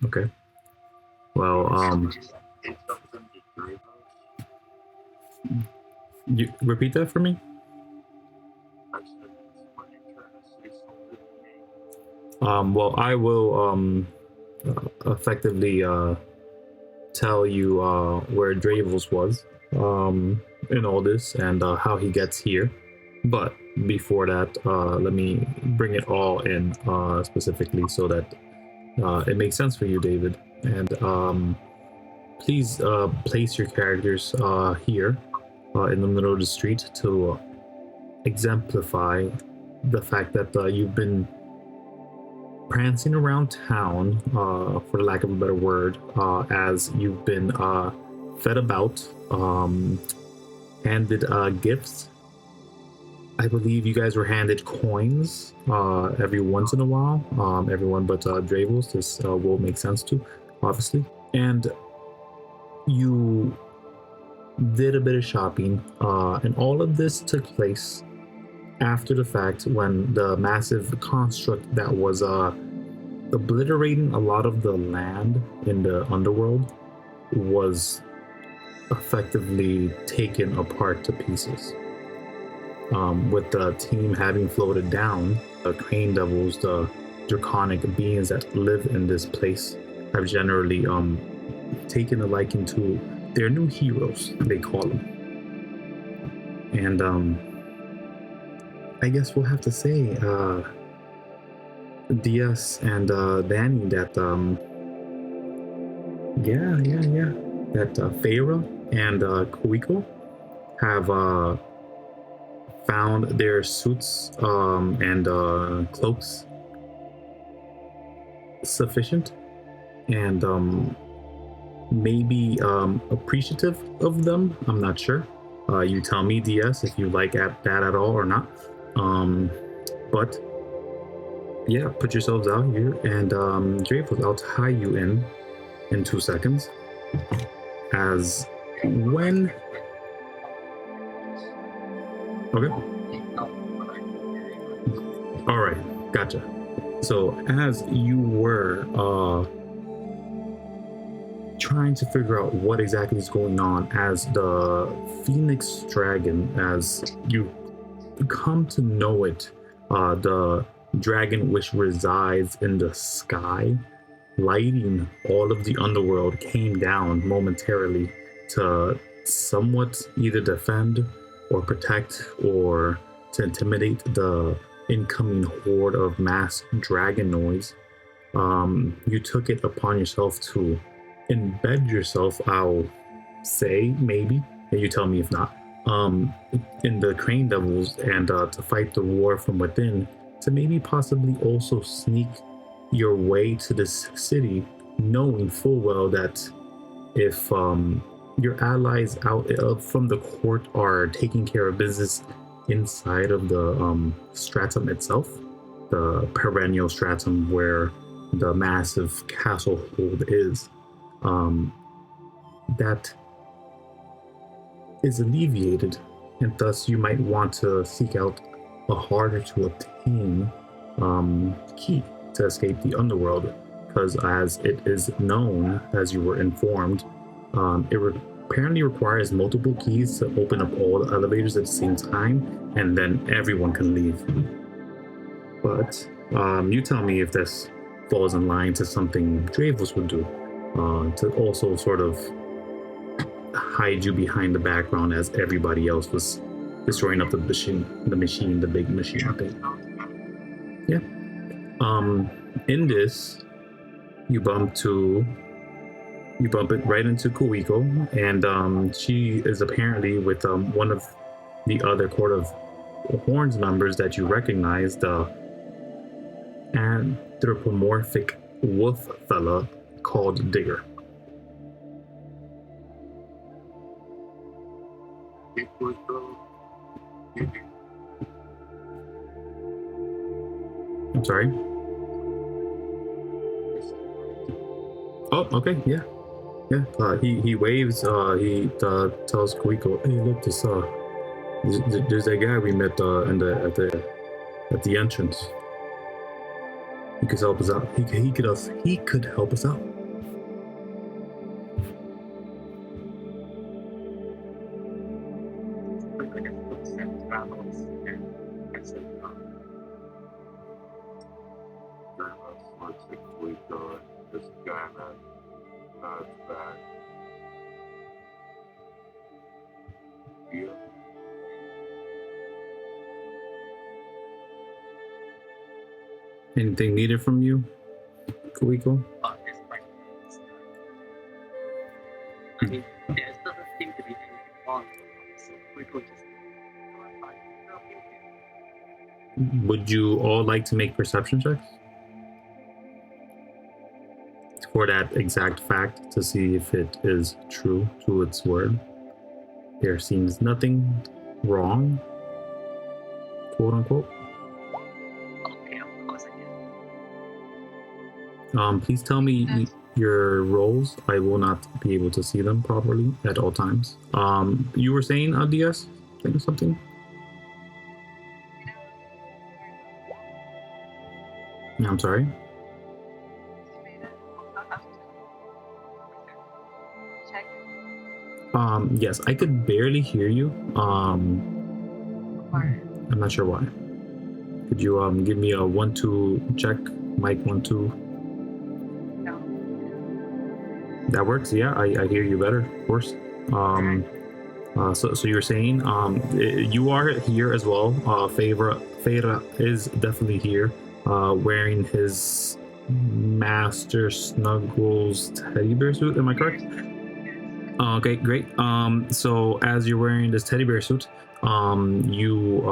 Okay. Well, you repeat that for me? Well, I will effectively tell you where Dravos was in all this and how he gets here. But before that, let me bring it all in specifically so that it makes sense for you, David. And please place your characters here in the middle of the street to exemplify the fact that you've been prancing around town, for the lack of a better word, as you've been fed about, handed gifts. I believe you guys were handed coins every once in a while. Everyone but Dravos, this will make sense to, obviously. And you did a bit of shopping, and all of this took place after the fact when the massive construct that was obliterating a lot of the land in the underworld was effectively taken apart to pieces. With the team having floated down, the crane devils, the draconic beings that live in this place, have generally taken a liking to their new heroes, they call them. And I guess we'll have to say, DS and Danny, that that Feara and Kuiko have found their suits and cloaks sufficient and maybe appreciative of them. I'm not sure. You tell me, DS, if you like that at all or not. But yeah, put yourselves out here, and Dravos, I'll tie you in 2 seconds. As when... Okay. All right, gotcha. So as you were trying to figure out what exactly is going on as the Phoenix Dragon, as you come to know it, the dragon which resides in the sky, lighting all of the underworld, came down momentarily to somewhat either defend or protect or to intimidate the incoming horde of mass dragonoids. You took it upon yourself to embed yourself, I'll say, maybe, and you tell me if not, in the crane devils, and to fight the war from within, to maybe possibly also sneak your way to this city, knowing full well that if your allies out from the court are taking care of business inside of the stratum itself, the perennial stratum where the massive castle hold is, that is alleviated, and thus you might want to seek out a harder to obtain key to escape the underworld, because as it is known, as you were informed, it apparently requires multiple keys to open up all the elevators at the same time, and then everyone can leave. But you tell me if this falls in line to something Dravos would do, to also sort of hide you behind the background as everybody else was destroying up the big machine thing. Yeah. In this, you bump it right into Kuiko, and she is apparently with one of the other Court of Horns members that you recognize, the anthropomorphic wolf fella called Digger. I'm sorry. Oh, okay, yeah. Yeah, he waves. He tells Kuiko, "Hey, look, there's that guy we met at the entrance. He could help us out. He could help us out." Kuiko just looks at Dravos and says, Dravos looks at Kuiko and just kind of nods back. You? Anything needed from you, Kuiko? This might be I mean, there doesn't seem to be anything wrong, so Kuiko just Would you all like to make perception checks for that exact fact to see if it is true to its word? There seems nothing wrong, quote unquote. Okay, of course I can. Please tell me your rolls. I will not be able to see them properly at all times. You were saying, DS, saying something? Yeah, I'm sorry. Yes, I could barely hear you. I'm not sure why. Could you give me a 1-2 check, mic 1-2? No. That works. Yeah, I hear you better, of course. So you're saying you are here as well. Feara is definitely here, wearing his Master Snuggles teddy bear suit. Am I correct? Okay, great. So as you're wearing this teddy bear suit, you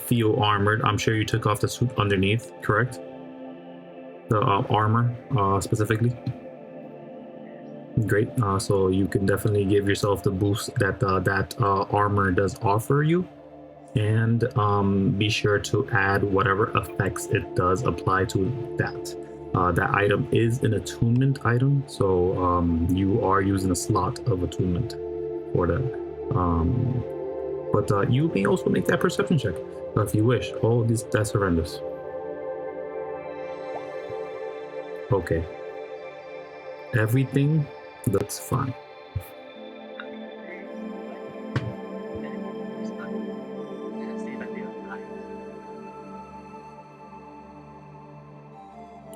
feel armored. I'm sure you took off the suit underneath, correct? The armor, specifically. Great. So you can definitely give yourself the boost that that armor does offer you, and be sure to add whatever effects it does apply to that. That item is an attunement item, so you are using a slot of attunement for that. But you may also make that perception check if you wish. Oh, that's horrendous. Okay. Everything looks fine.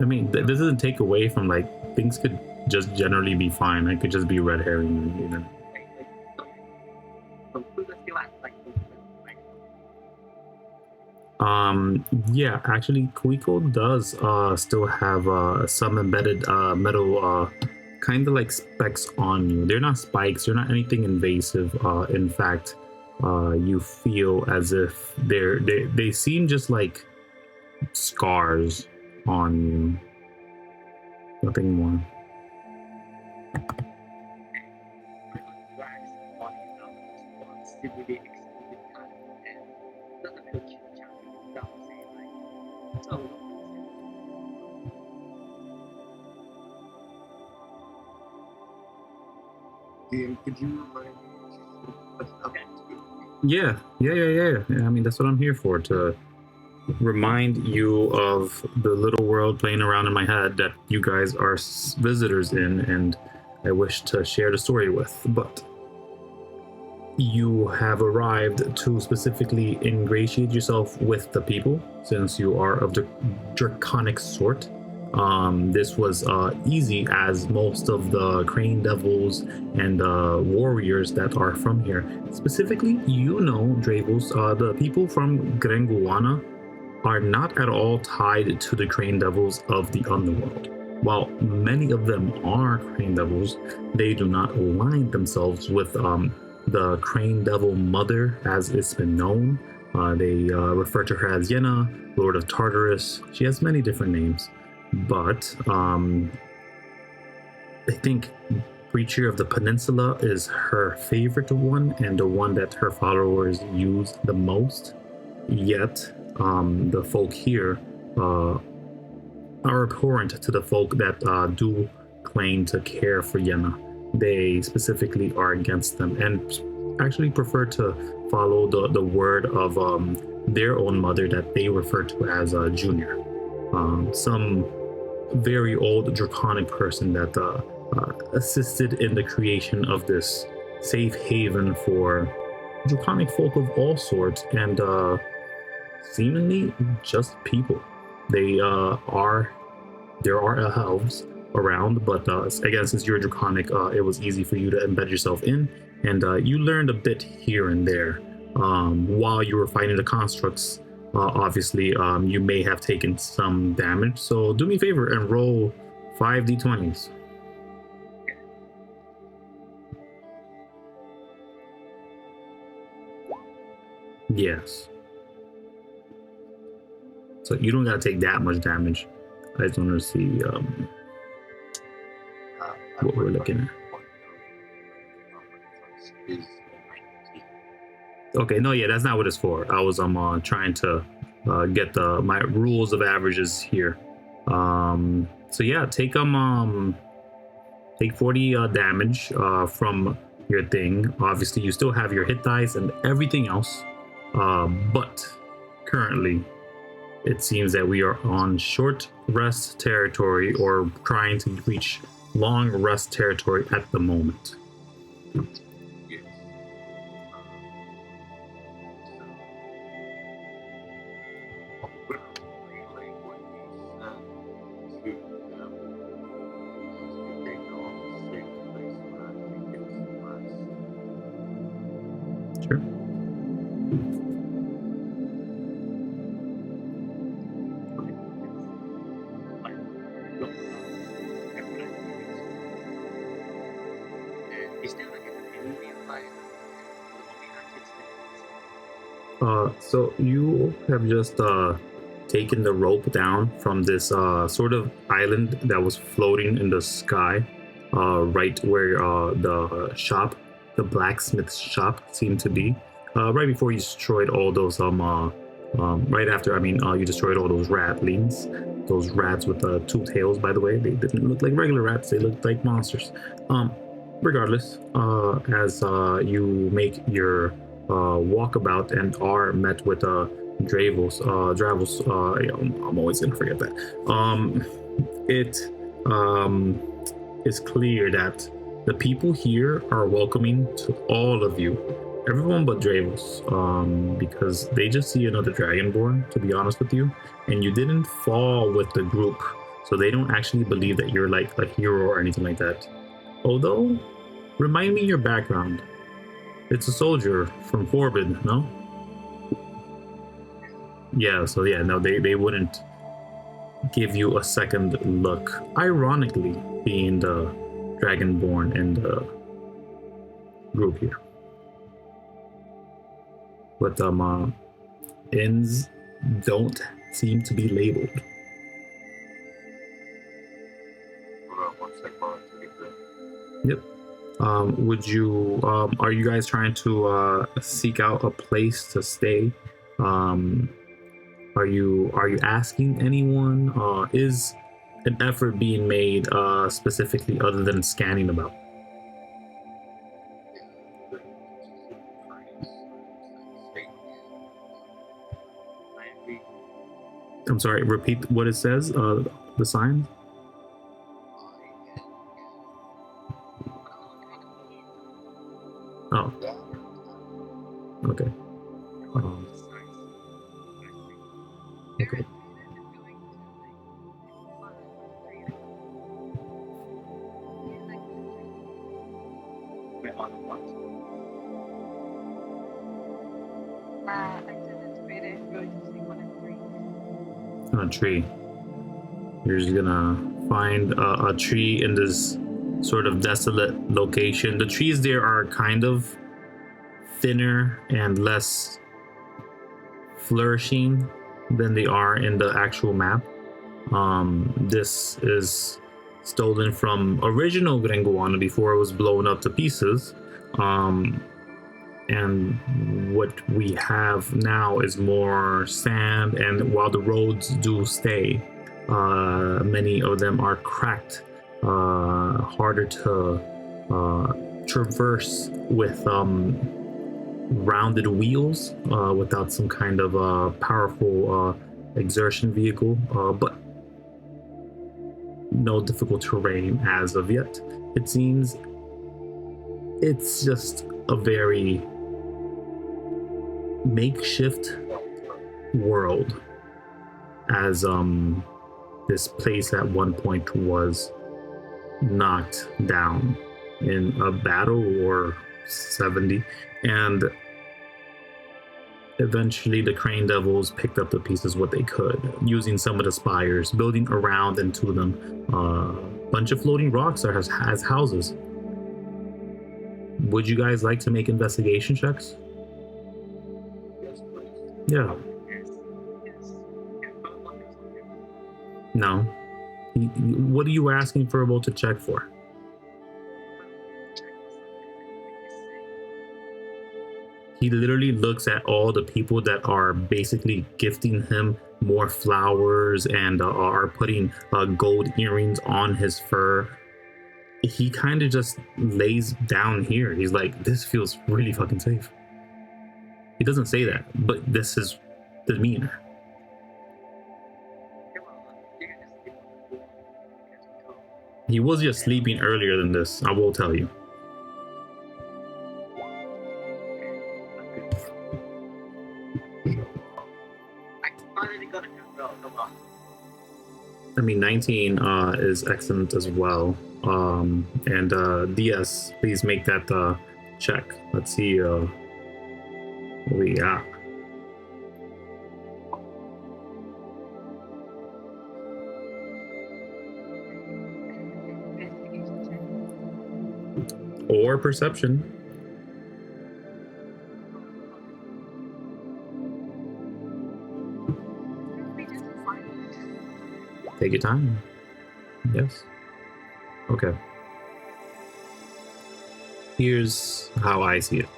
I mean, this doesn't take away from, like, things could just generally be fine. I could just be red herring, you know. Yeah, actually, Kuiko does still have some embedded metal kind of like specks on you. They're not spikes, they're not anything invasive. In fact, you feel as if they seem just like scars on you. Nothing more. Ian, could you remind me? Yeah. I mean, that's what I'm here for, to remind you of the little world playing around in my head that you guys are visitors in, and I wish to share the story with. But you have arrived to specifically ingratiate yourself with the people, since you are of the draconic sort. This was easy, as most of the crane devils and warriors that are from here, specifically, you know, Dravos, the people from Greanguana are not at all tied to the crane devils of the underworld. While many of them are crane devils, they do not align themselves with the crane devil mother, as it's been known. They refer to her as Yenna, Lord of Tartarus. She has many different names, but I think Preacher of the Peninsula is her favorite one, and the one that her followers use the most. Yet the folk here are abhorrent to the folk that do claim to care for Yenna. they specifically are against them and actually prefer to follow the word of their own mother that they refer to as Junior. Some very old draconic person that assisted in the creation of this safe haven for draconic folk of all sorts and seemingly just people. There are elves around, but again, since you're draconic, it was easy for you to embed yourself in, and you learned a bit here and there while you were fighting the constructs. Obviously, you may have taken some damage, so do me a favor and roll 5d20s. Yes. So you don't gotta take that much damage. I just want to see what we're looking at. Okay, no, yeah, that's not what it's for. I was trying to get my rules of averages here. So yeah, take 40 damage from your thing. Obviously, you still have your hit dice and everything else, but currently, it seems that we are on short rest territory or trying to reach long rest territory at the moment. Yes. I'm gonna relay what you said to them if they know I'm a safe place where I can get some rest. Sure. Is there like an enemy like So you have just taken the rope down from this sort of island that was floating in the sky, right where the blacksmith's shop seemed to be, right before you destroyed all those right after, you destroyed all those ratlings, those rats with two tails. By the way, they didn't look like regular rats; they looked like monsters. Regardless, as you make your walkabout and are met with Dravos. I'm always gonna forget that. It is clear that the people here are welcoming to all of you, everyone but Dravos, because they just see another Dragonborn, to be honest with you, and you didn't fall with the group, so they don't actually believe that you're like a hero or anything like that. Although, remind me your background. It's a soldier from Forbid, no? Yeah, so yeah, no, they wouldn't give you a second look. Ironically, being the Dragonborn in the group here. But inns don't seem to be labeled. Hold on one second while I take that. Yep. Would you are you guys trying to seek out a place to stay? Are you asking anyone? Is an effort being made specifically other than scanning about? I'm sorry, repeat what it says, the sign. Oh. Okay. Okay. Wait, on what? I said it's great. I'm going to sleep on a tree. On a tree. You're just gonna find a tree in this sort of desolate location. The trees there are kind of thinner and less flourishing than they are in the actual map. This is stolen from original Greanguana before it was blown up to pieces. And what we have now is more sand, and while the roads do stay, many of them are cracked, harder to traverse with rounded wheels without some kind of powerful exertion vehicle, but no difficult terrain as of yet. It seems it's just a very makeshift world, as this place at one point was knocked down in a battle or 70, and eventually the Crane Devils picked up the pieces what they could, using some of the spires, building around and to them. Bunch of floating rocks as houses. Would you guys like to make investigation checks? Yes, please. Yeah. No. What are you asking for Furbo to check for? He literally looks at all the people that are basically gifting him more flowers and are putting gold earrings on his fur. He kind of just lays down here. He's like, this feels really fucking safe. He doesn't say that, but this is the demeanor. He was just sleeping earlier than this, I will tell you. I mean, 19 is excellent as well. And DS, please make that check. Let's see what we got. Or perception. Take your time. Yes. Okay. Here's how I see it.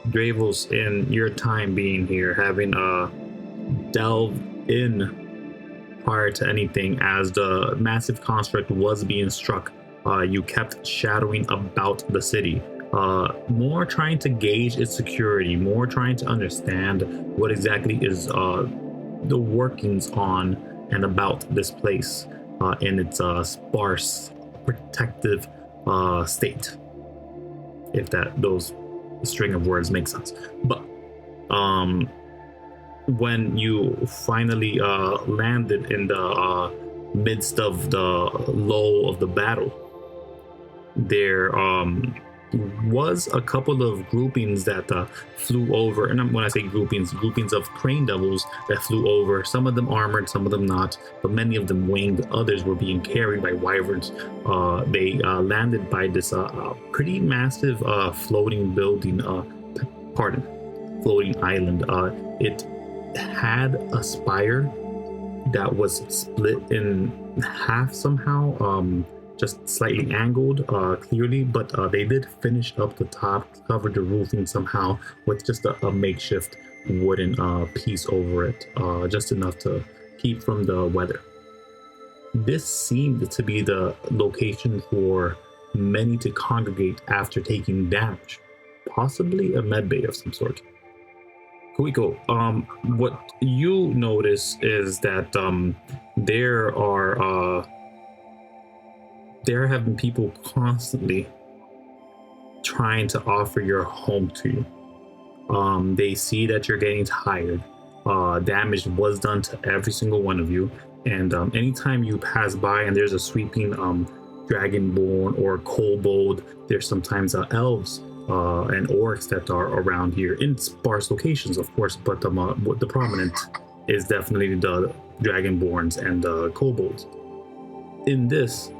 Dravos, in your time being here, having delved in prior to anything as the massive construct was being struck, you kept shadowing about the city, more trying to gauge its security, more trying to understand what exactly is the workings on and about this place in its sparse, protective state, if those string of words make sense. But when you finally landed in the midst of the lull of the battle, there was a couple of groupings that flew over, and when I say groupings of Crane Devils that flew over, some of them armored, some of them not, but many of them winged, others were being carried by wyverns. They landed by this pretty massive floating building, floating island. It had a spire that was split in half somehow, just slightly angled, clearly, but they did finish up the top, covered the roofing somehow with just a makeshift wooden piece over it, just enough to keep from the weather. This seemed to be the location for many to congregate after taking damage, possibly a medbay of some sort. Kuiko, what you notice is that there have been people constantly trying to offer your home to you. They see that you're getting tired. Damage was done to every single one of you. And anytime you pass by and there's a sweeping dragonborn or kobold, there's sometimes elves and orcs that are around here in sparse locations, of course. But the prominent is definitely the dragonborns and the kobolds. In this,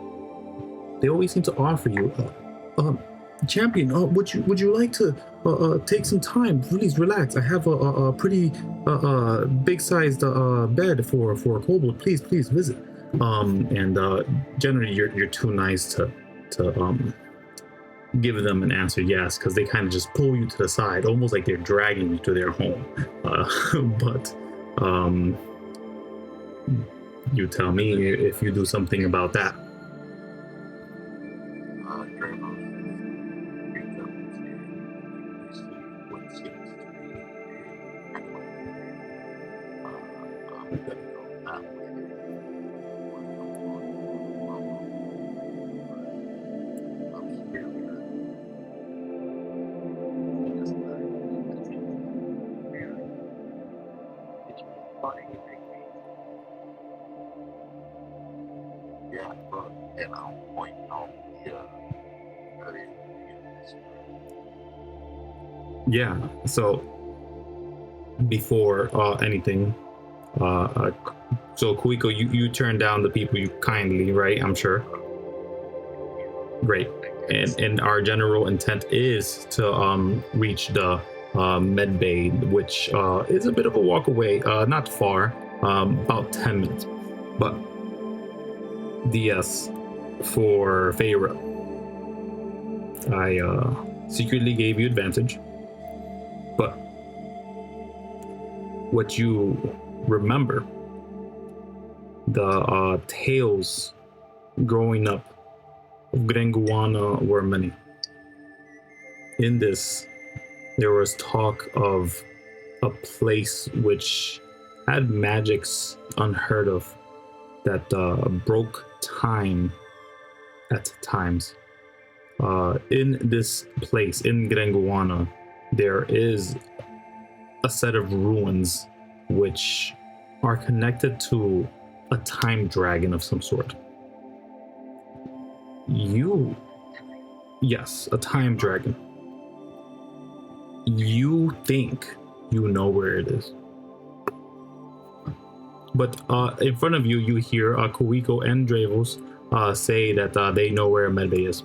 they always seem to offer you, champion, would you like to take some time? Please relax. I have a pretty big-sized bed for a kobold. Please visit. And generally, you're too nice to give them an answer yes, because they kind of just pull you to the side, almost like they're dragging you to their home. But you tell me if you do something about that. Dravos reach up his hand and you see what seems to be a cliff. I'm gonna go that way. Or go on I'm scared. Because it's funny you think Yeah, but and I'll point out the area in this Yeah. So before anything, so Kuiko, you turned down the people you kindly, right? I'm sure. Great. And our general intent is to reach the med bay, which is a bit of a walk away, not far, about 10 minutes. But DS for Feara, I secretly gave you advantage, but what you remember, the tales growing up of Greanguana were many. In this, there was talk of a place which had magics unheard of that broke time at times. In this place, in Greanguana, there is a set of ruins which are connected to a time dragon of some sort. Yes, a time dragon. You think you know where it is. But in front of you, you hear Kuiko and Dravos say that they know where Medbay is.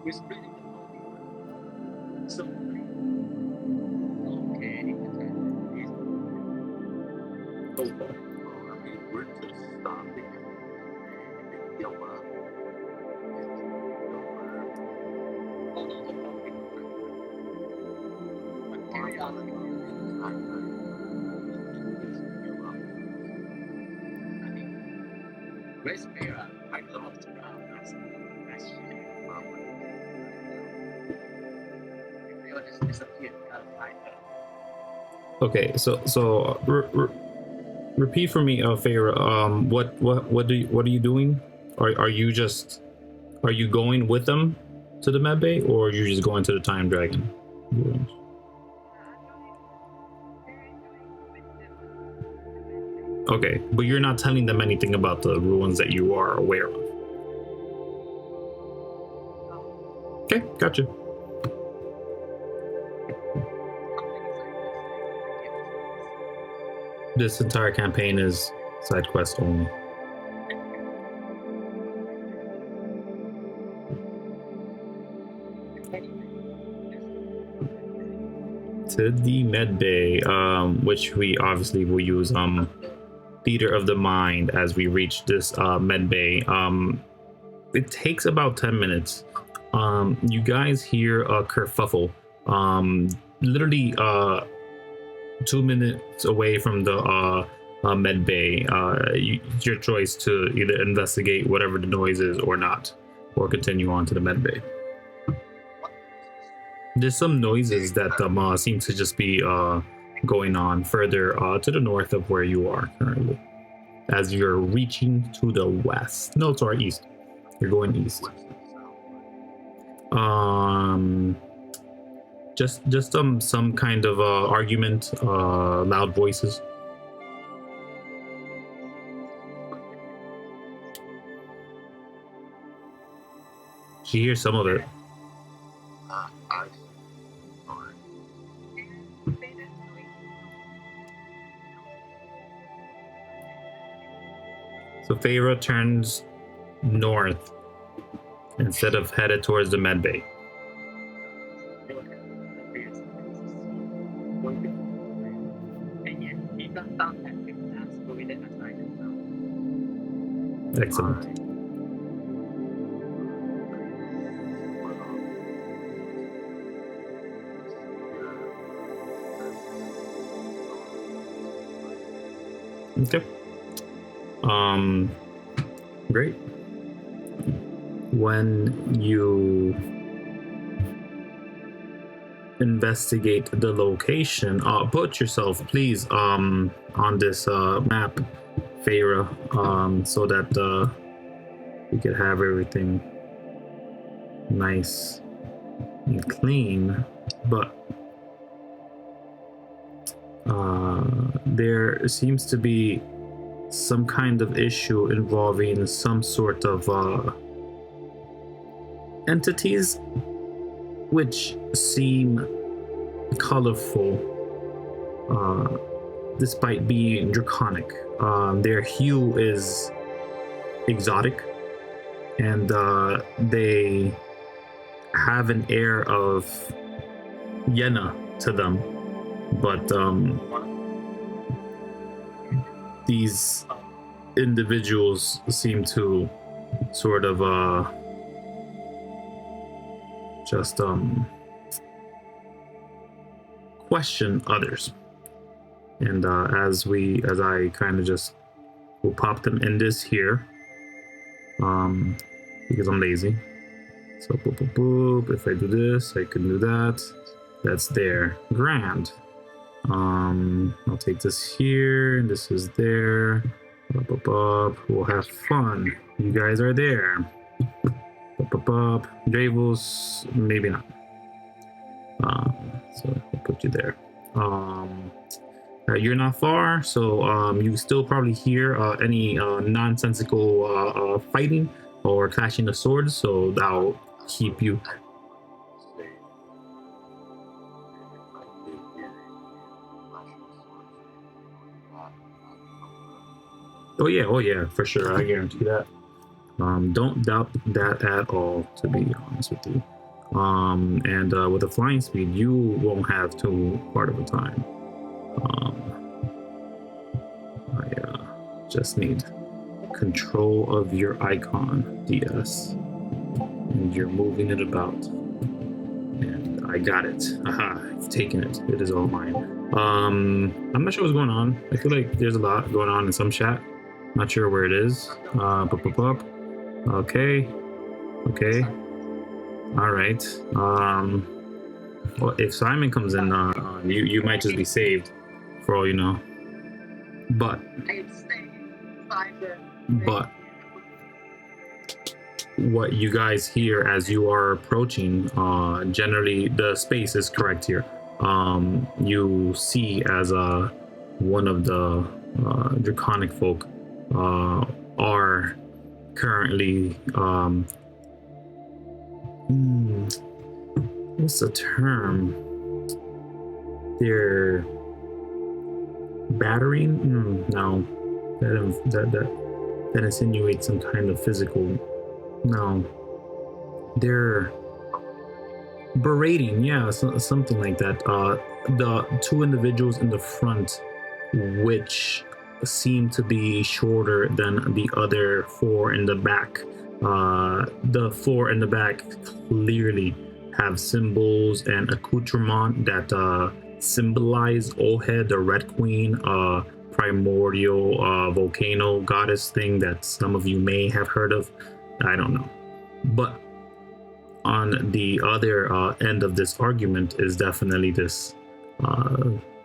we're splitting the money. So, okay, it's so far. I mean, we're just stopping and yell out. All those are probably but carry on. I mean, where's Feara? I love to ask question. Feara just disappeared. Can't find her. Okay, so repeat for me, Feara. What are you doing? Are you going with them to the Medbay, or are you just going to the Time Dragon? Okay, but you're not telling them anything about the ruins that you are aware of. Okay, gotcha. This entire campaign is side quest only. To the med bay, which we obviously will use theater of the mind as we reach this med bay. It takes about 10 minutes. You guys hear a kerfuffle, literally 2 minutes away from the med bay. It's your choice to either investigate whatever the noise is or not, or continue on to the med bay. There's some noises that seem to just be going on further to the north of where you are currently, as you're reaching to the west. No, sorry, east. You're going east. Just some kind of argument, loud voices. She hears some of it. So Feara turns north instead of headed towards the med bay. Excellent. Okay. Great. When you investigate the location, put yourself, please, on this map, Feara, so that we could have everything nice and clean. But there seems to be some kind of issue involving some sort of entities which seem colorful despite being draconic. Their hue is exotic, and they have an air of Yenna to them, but these individuals seem to sort of just question others. And as I kind of just will pop them in this here, because I'm lazy. So boop boop boop. If I do this, I can do that. That's there. Grand. I'll take this here, and this is there. Up, up, up. We'll have fun. You guys are there. Up, up, up. Dravos, maybe not. So I'll put you there. You're not far, so you still probably hear any nonsensical fighting or clashing of swords, so that'll keep you. Oh yeah, for sure. I guarantee that. Don't doubt that at all, to be honest with you. And with the flying speed, you won't have too hard of a time. I just need control of your icon, DS, and you're moving it about. And I got it. Aha! I've taken it. It is all mine. I'm not sure what's going on. I feel like there's a lot going on in some chat. Not sure where it is. Okay. All right. Well, if Simon comes in, you might just be saved, for all you know. But what you guys hear as you are approaching, generally the space is correct here. You see as one of the draconic folk are currently what's the term? They're battering? No, that insinuates some kind of physical. No, they're berating. Yeah, something like that. The two individuals in the front, which seem to be shorter than the other four in the back. The four in the back clearly have symbols and accoutrement that symbolize Olhed, the Red Queen, primordial volcano goddess thing that some of you may have heard of. I don't know. But on the other end of this argument is definitely this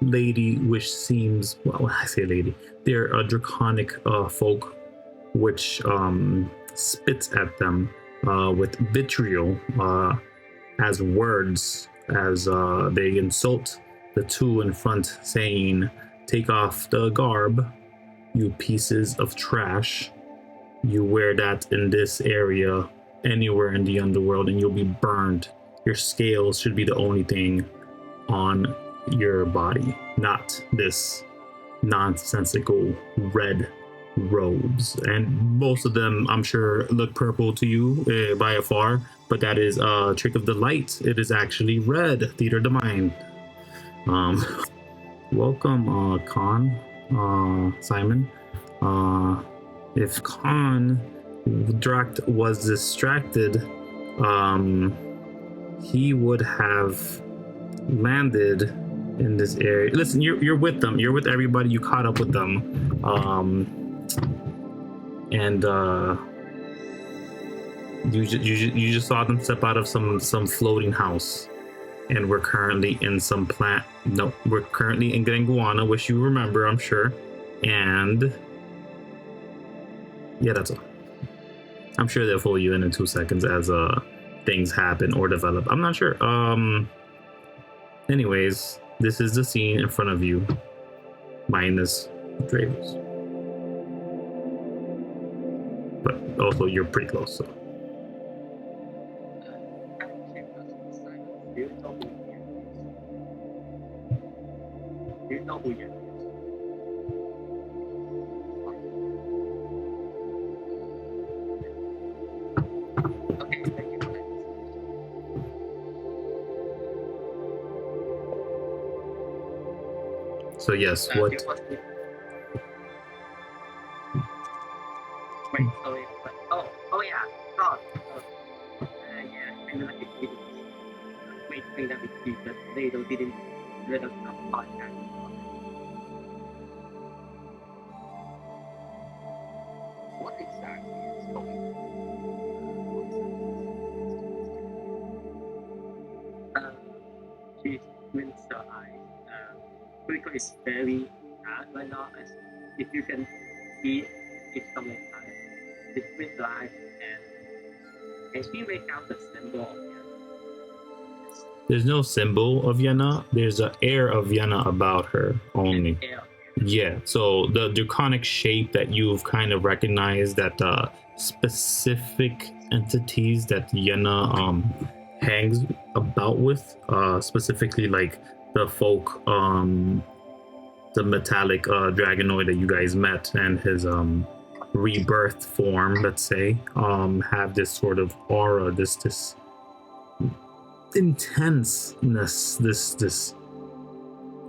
lady, which seems, well, I say lady, they're a draconic folk, which spits at them with vitriol as words, as they insult the two in front, saying, "Take off the garb, you pieces of trash. You wear that in this area, anywhere in the underworld, and you'll be burned. Your scales should be the only thing on your body, not this nonsensical red robes." And most of them, I'm sure, look purple to you by afar, but that is a trick of the light. It is actually red. Theater of the mind. Welcome, Kon, Simon. if Kon Dract was distracted, he would have landed in this area. Listen, you're with them. You're with everybody. You caught up with them, and you just saw them step out of some floating house, and we're currently in some plant. No, we're currently in Greanguana, which you remember, I'm sure, and yeah, that's all. I'm sure they'll fill you in 2 seconds as things happen or develop. I'm not sure. Anyways, this is the scene in front of you, minus Dravos. But also, you're pretty close, so. Do you know who you are? Okay, thank you for that. So yes, what? Wait, sorry. But, oh yeah. God. Yeah, I know I did. Wait, think that we keep that they didn't let us know podcast. What exactly is going on? She's wins her eyes. Kuiko is very sad right now. If you can see it's something like it's with life and she make out the symbol of it. There's no symbol of Yana. There's an air of Yana about her only. Yeah. So the draconic shape that you've kind of recognized, that specific entities that Yana hangs about with, specifically like the folk, the metallic dragonoid that you guys met, and his rebirth form, let's say, have this sort of aura, this intenseness, this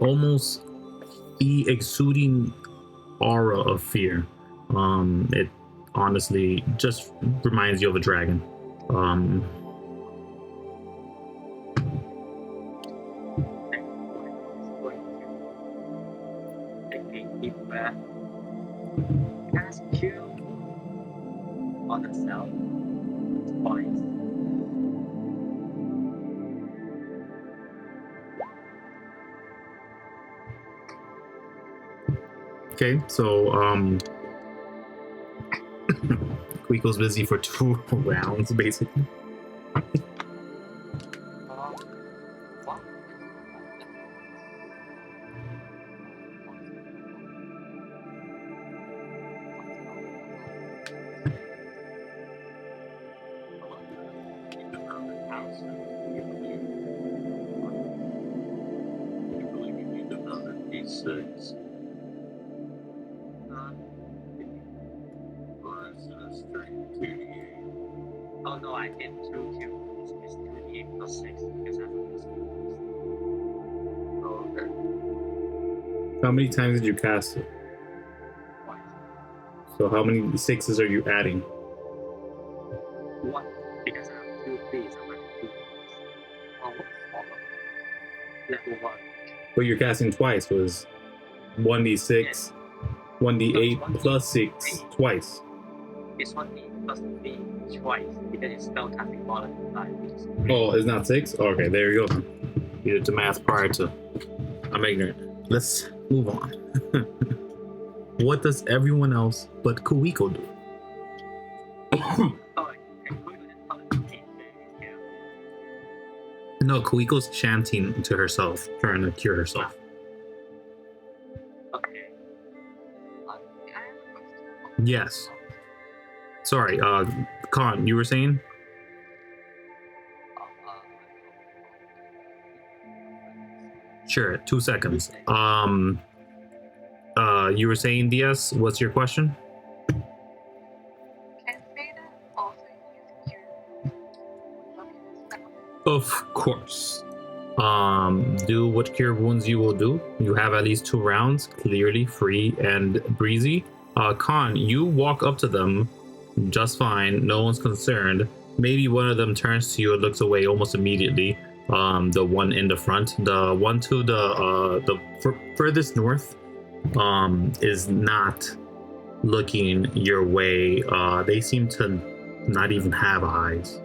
almost exuding aura of fear. It honestly just reminds you of a dragon. Cast Q on itself twice. Okay, so Kuiko's busy for 2 rounds, basically. What? Six. Or is it a straight 2d8? Oh no, I did 2 kills. It's 2d8 plus 6 because I have this. Oh, okay. How many times did you cast it? Twice. So how many 6s are you adding? 1 because I have 2 threes. I'm like 2 level 1. But you're casting twice, was 1d6, 1d8 plus 6 twice. It's 1d plus 3 twice because it's spell casting more than 5. Oh, it's not 6? Okay, there you go. You did the math prior to. I'm ignorant. Let's move on. What does everyone else but Kuiko do? No, Kuiko's chanting to herself, trying to cure herself. Okay. I have a question. Yes. Sorry, Kon, you were saying? Sure, 2 seconds. You were saying, DS, what's your question? Can Feara also use cure wounds? Of course. Do what cure wounds you will do. You have at least 2 rounds, clearly free and breezy. Kon, you walk up to them just fine. No one's concerned. Maybe one of them turns to you and looks away almost immediately. The one in the front, the one to the furthest north, is not looking your way. They seem to not even have eyes.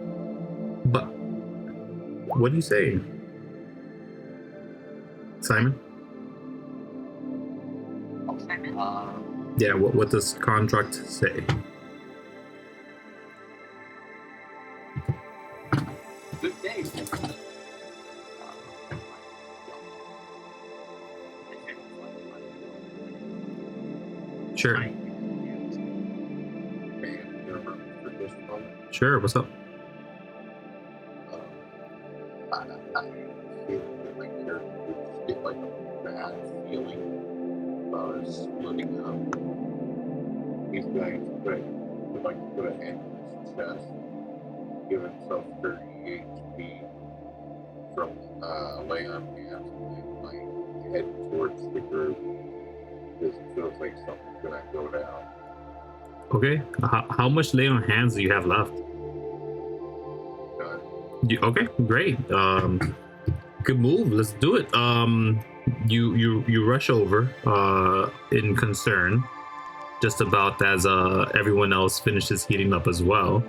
But what do you say, Simon? Oh, Simon. Yeah, what does Kon Dract say? Good day. Sure. I And you're for this one. Sure, what's up? I feel that my character would just get like a bad feeling about us splitting up. These guys would like to put a hand in his chest, give himself 30 HP from lay on hands, and like head towards the group. Because it feels like something's gonna go down. Okay. How much lay on hands do you have left? Okay, great. Good move. Let's do it. You rush over in concern, just about as everyone else finishes heating up as well,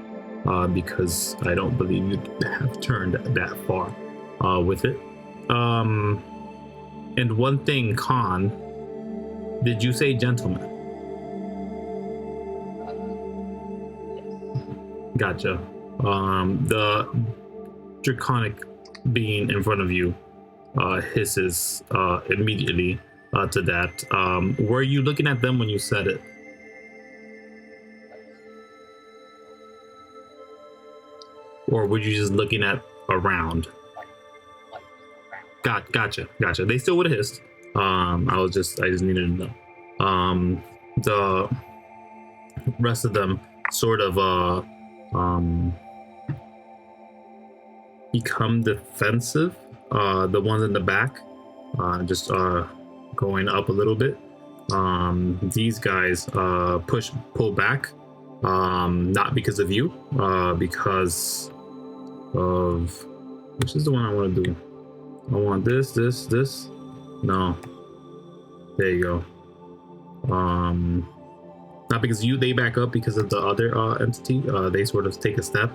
because I don't believe you have turned that far with it. And one thing, Kon, did you say gentleman? Gotcha. The draconic being in front of you hisses immediately to that. Were you looking at them when you said it? Or were you just looking at around? Gotcha. They still would have hissed. I just needed to know. The rest of them sort of become defensive. The ones in the back just going up a little bit. These guys pull back, not because of you, because of, which is the one I want to do. I want this. No, there you go. Not because they back up because of the other entity. They sort of take a step,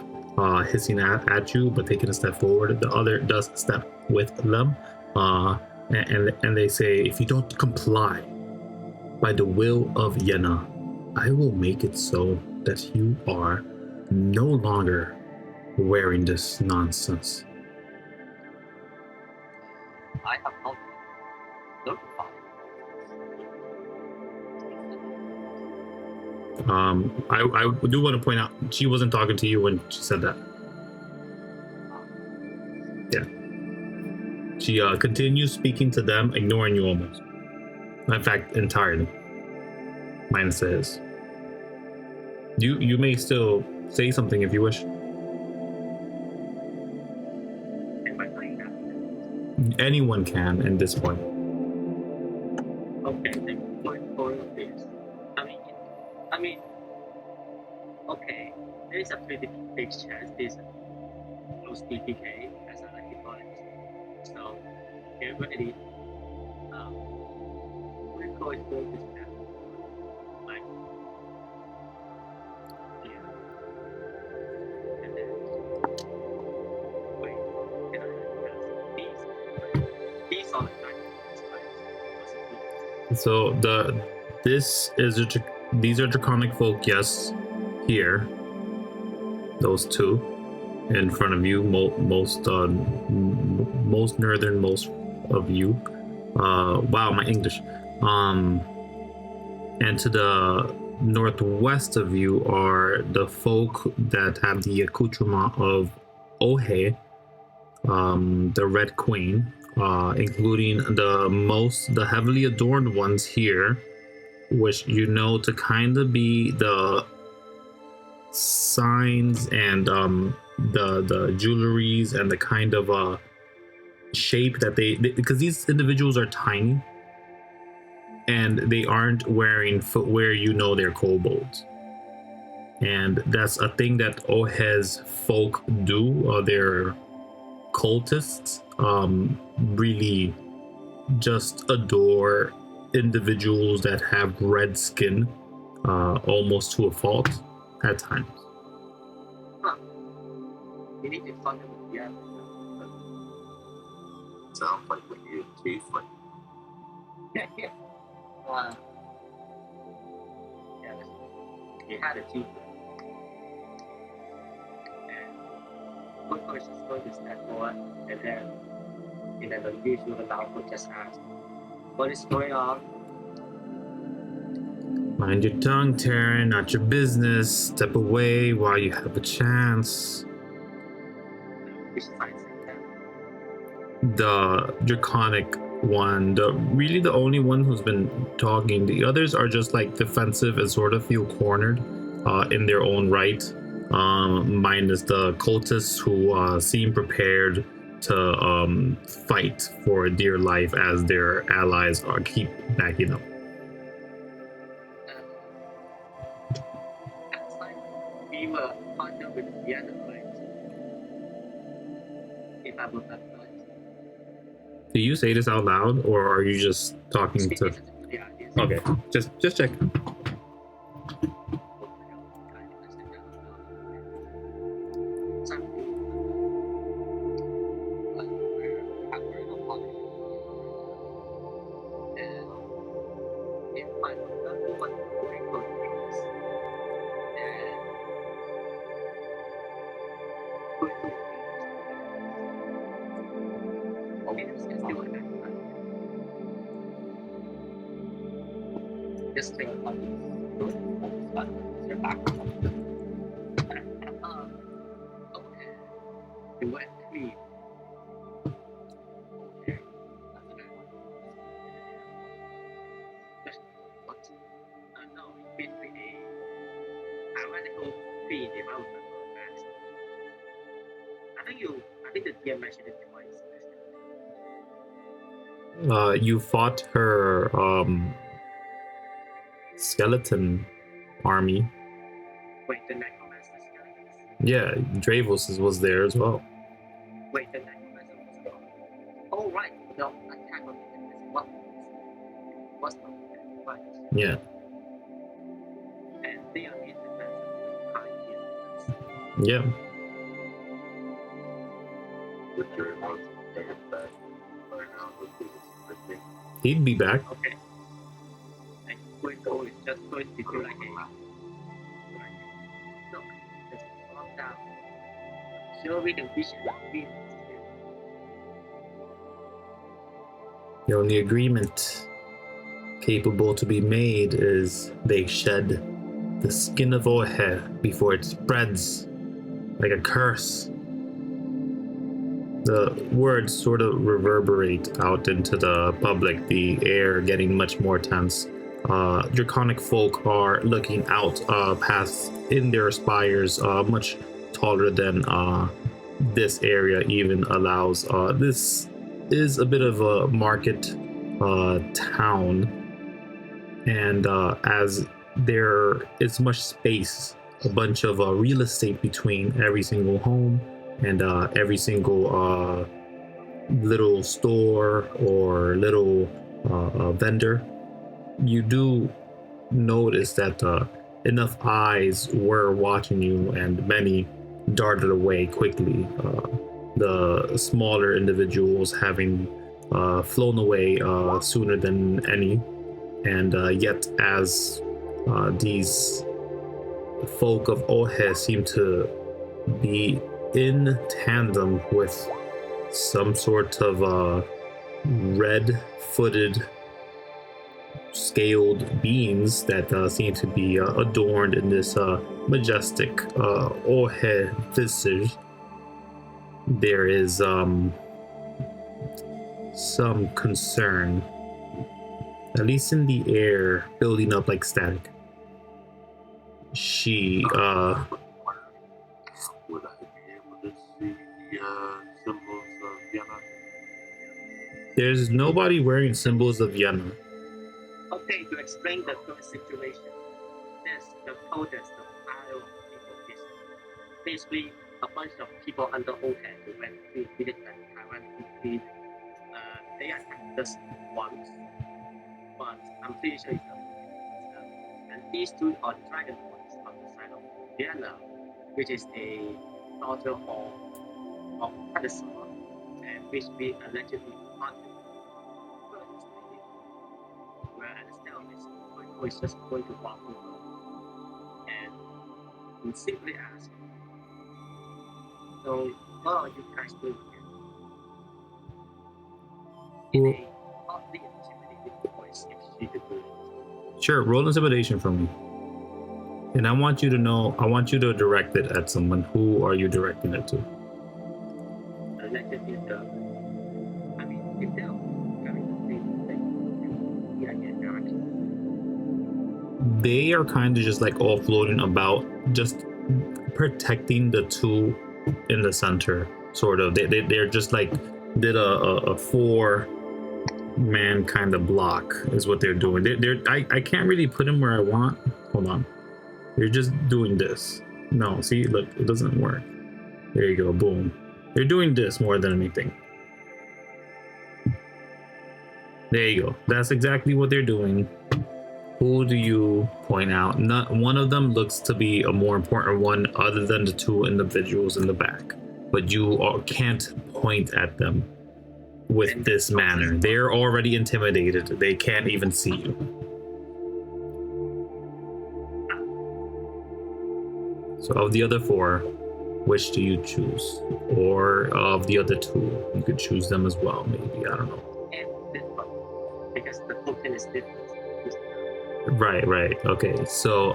hissing at you, but taking a step forward. The other does step with them, and they say, if you don't comply by the will of Yenna, I will make it so that you are no longer wearing this nonsense. I have not notified. I do want to point out she wasn't talking to you when she said that. Yeah, she continues speaking to them, ignoring you almost. In fact, entirely, minus the hiss. You may still say something if you wish. Am I playing that? Anyone can at this point. Okay, then for this. I mean, okay, there is a pretty big chance this close DPK as I like to call it. So, get ready. Kuiko is going to step. Like, yeah. And then, wait, can I have these on the time? So these are draconic folk, yes. Here, those two in front of you, most northernmost of you. Wow, my English. And to the northwest of you are the folk that have the accoutrement of Ohe, the Red Queen, including the heavily adorned ones here, which you know to kind of be the signs and the jewelries and the kind of shape that they because these individuals are tiny, and they aren't wearing footwear, you know they're kobolds. And that's a thing that Ohez folk do. They're cultists. Really just adore individuals that have red skin, almost to a fault at times. You need to find them with the other. Sounds like what you taste like. Yeah. Yeah, he had a teeth. And Kuiko is just going to step forward, and then in an unusual loud would just ask, "What is going on?" Mind your tongue, Terran, not your business. Step away while you have a chance. Which side saying that? The draconic one, really the only one who's been talking. The others are just like defensive and sort of feel cornered in their own right. Minus the cultists who seem prepared to fight for dear life as their allies keep backing up. Last time we were partnered with the other right? If I would have done. Do you say this out loud, or are you just talking to? Yeah, it's Okay, just check. Just think about it. Your back. Okay. You went clean. Okay. What? No, it's basically a radical clean if I remember best. I think the DM mentioned it twice. You fought her skeleton army. Wait, the necromancer skeletons? Yeah, Dravos was there as well. Wait, the necromancer was gone. Oh, right. No, attack on the what was not right. Yeah. And they are in defense of the Yeah. If you're not taken back right now, let's do this. He'd be back. Okay. And Kuiko is just going to do like a look, just calm down. Sure, we can vision the feelings too. The only agreement capable to be made is they shed the skin of Ohe before it spreads like a curse. The words sort of reverberate out into the public, the air getting much more tense. Draconic folk are looking out past in their spires, much taller than this area even allows. This is a bit of a market town, and as there is much space, a bunch of real estate between every single home and every single little store or little vendor, you do notice that enough eyes were watching you, and many darted away quickly. The smaller individuals having flown away sooner than any, and yet as these folk of Ohe seem to be in tandem with some sort of red-footed scaled beings that seem to be adorned in this majestic Ohe visage. There is some concern, at least in the air, building up like static. She Would I be able to see the symbols of Vienna? there's nobody wearing symbols of Vienna. Okay, to explain the current situation, there's the coldest, the pile of people is basically a bunch of people under hotel who went to visit Taiwan quickly. They attacked us once, but I'm pretty sure it's not. And these two are dragon boys on the side of Feara, which is a daughter of Pedestal, and which we allegedly hunted. Where at the stalemate, Kuiko is just going to walk over and we simply ask, so what are you guys doing here? In a oddly intimidating voice, if she could do it. Sure, roll intimidation for me. And I want you to direct it at someone. Who are you directing it to? Allegedly, I mean, if they're carrying the same thing, yeah, get direction. They are kind of just like all floating about, just protecting the two in the center, sort of. They're just like did a 4-man kind of block is what they're doing. I can't really put them where I want. Hold on. They're just doing this. No, see, look, it doesn't work. There you go, boom. They're doing this more than anything. There you go. That's exactly what they're doing. Who do you point out? Not one of them looks to be a more important one other than the two individuals in the back. But you can't point at them with this manner. They're already intimidated. They can't even see you. So of the other 4, which do you choose? Or of the other 2, you could choose them as well, maybe. I don't know. And this one, because the token is different. Right. Okay. So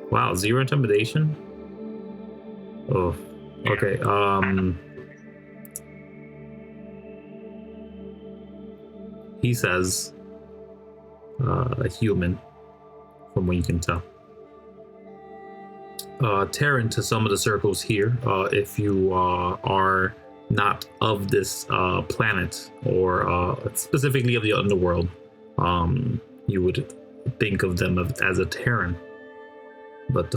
Wow, 0 intimidation? Oh. Okay. He says a human, from what you can tell. Tear into some of the circles here if you are not of this planet, or specifically of the underworld. You would think of them as a Terran, but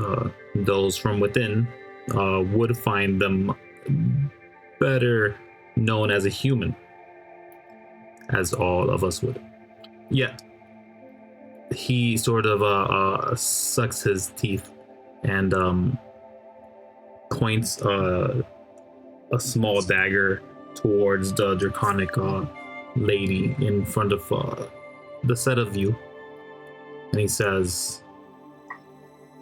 those from within would find them better known as a human, as all of us would. Yet he sort of sucks his teeth and points a small dagger towards the draconic lady in front of the set of you, and he says,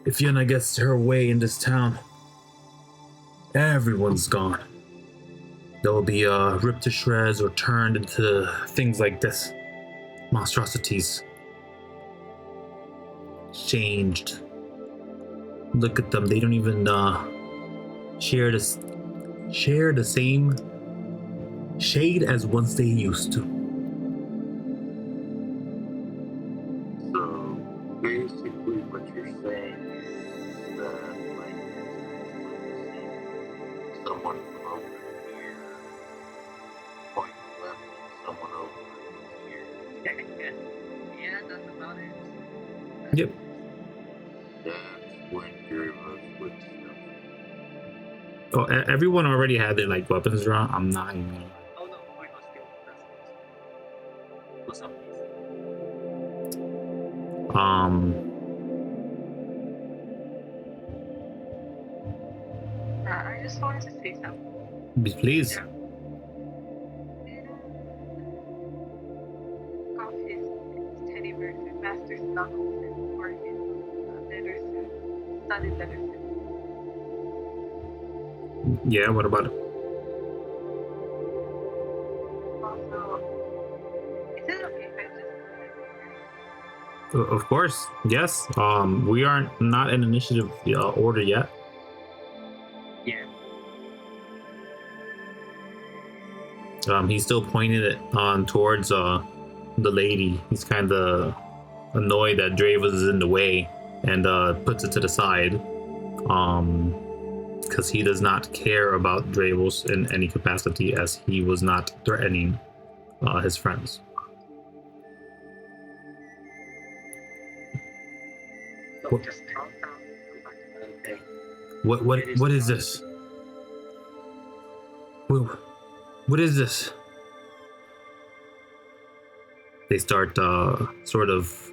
"If Yuna gets her way in this town, everyone's gone. They'll be ripped to shreds or turned into things like this, monstrosities, changed. Look at them; they don't even share the same shade as once they used to." So basically, what you're saying is that, like someone from over here pointing left and someone over here. Yeah, that's about it. Yep. That's when Dravos would stuff. Oh, everyone already had their like weapons drawn. I'm not even gonna. Oh no, Kuiko still does this. For some reason. I just wanted to say something. Please. Yeah. Off his teddy bear to Master's knuckles and for his leather suit, studded leather suit. Yeah. What about it? Also, is it okay if I just Of course. Yes. We aren't not in initiative order yet. Yeah. He's still pointing it towards the lady. He's kind of annoyed that Dravos is in the way and puts it to the side. because he does not care about Dravos in any capacity, as he was not threatening his friends. So What- just calm down. Come back to another day. What is this? What is this? They start sort of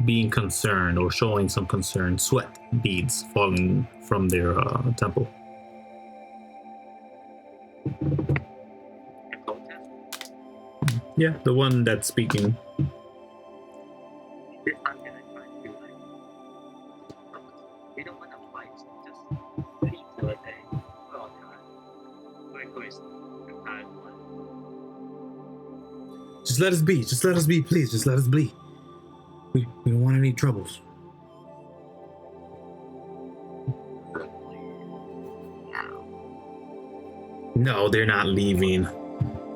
being concerned or showing some concern, sweat beads falling from their temple. A protest. Yeah, the one that's speaking. This time can I try to like, look, we don't want to fight, just leave for a day. We're all tired. Kuiko is the tired one. Just let us be. Just let us be, please. Just let us be. We don't want any troubles. No, they're not leaving.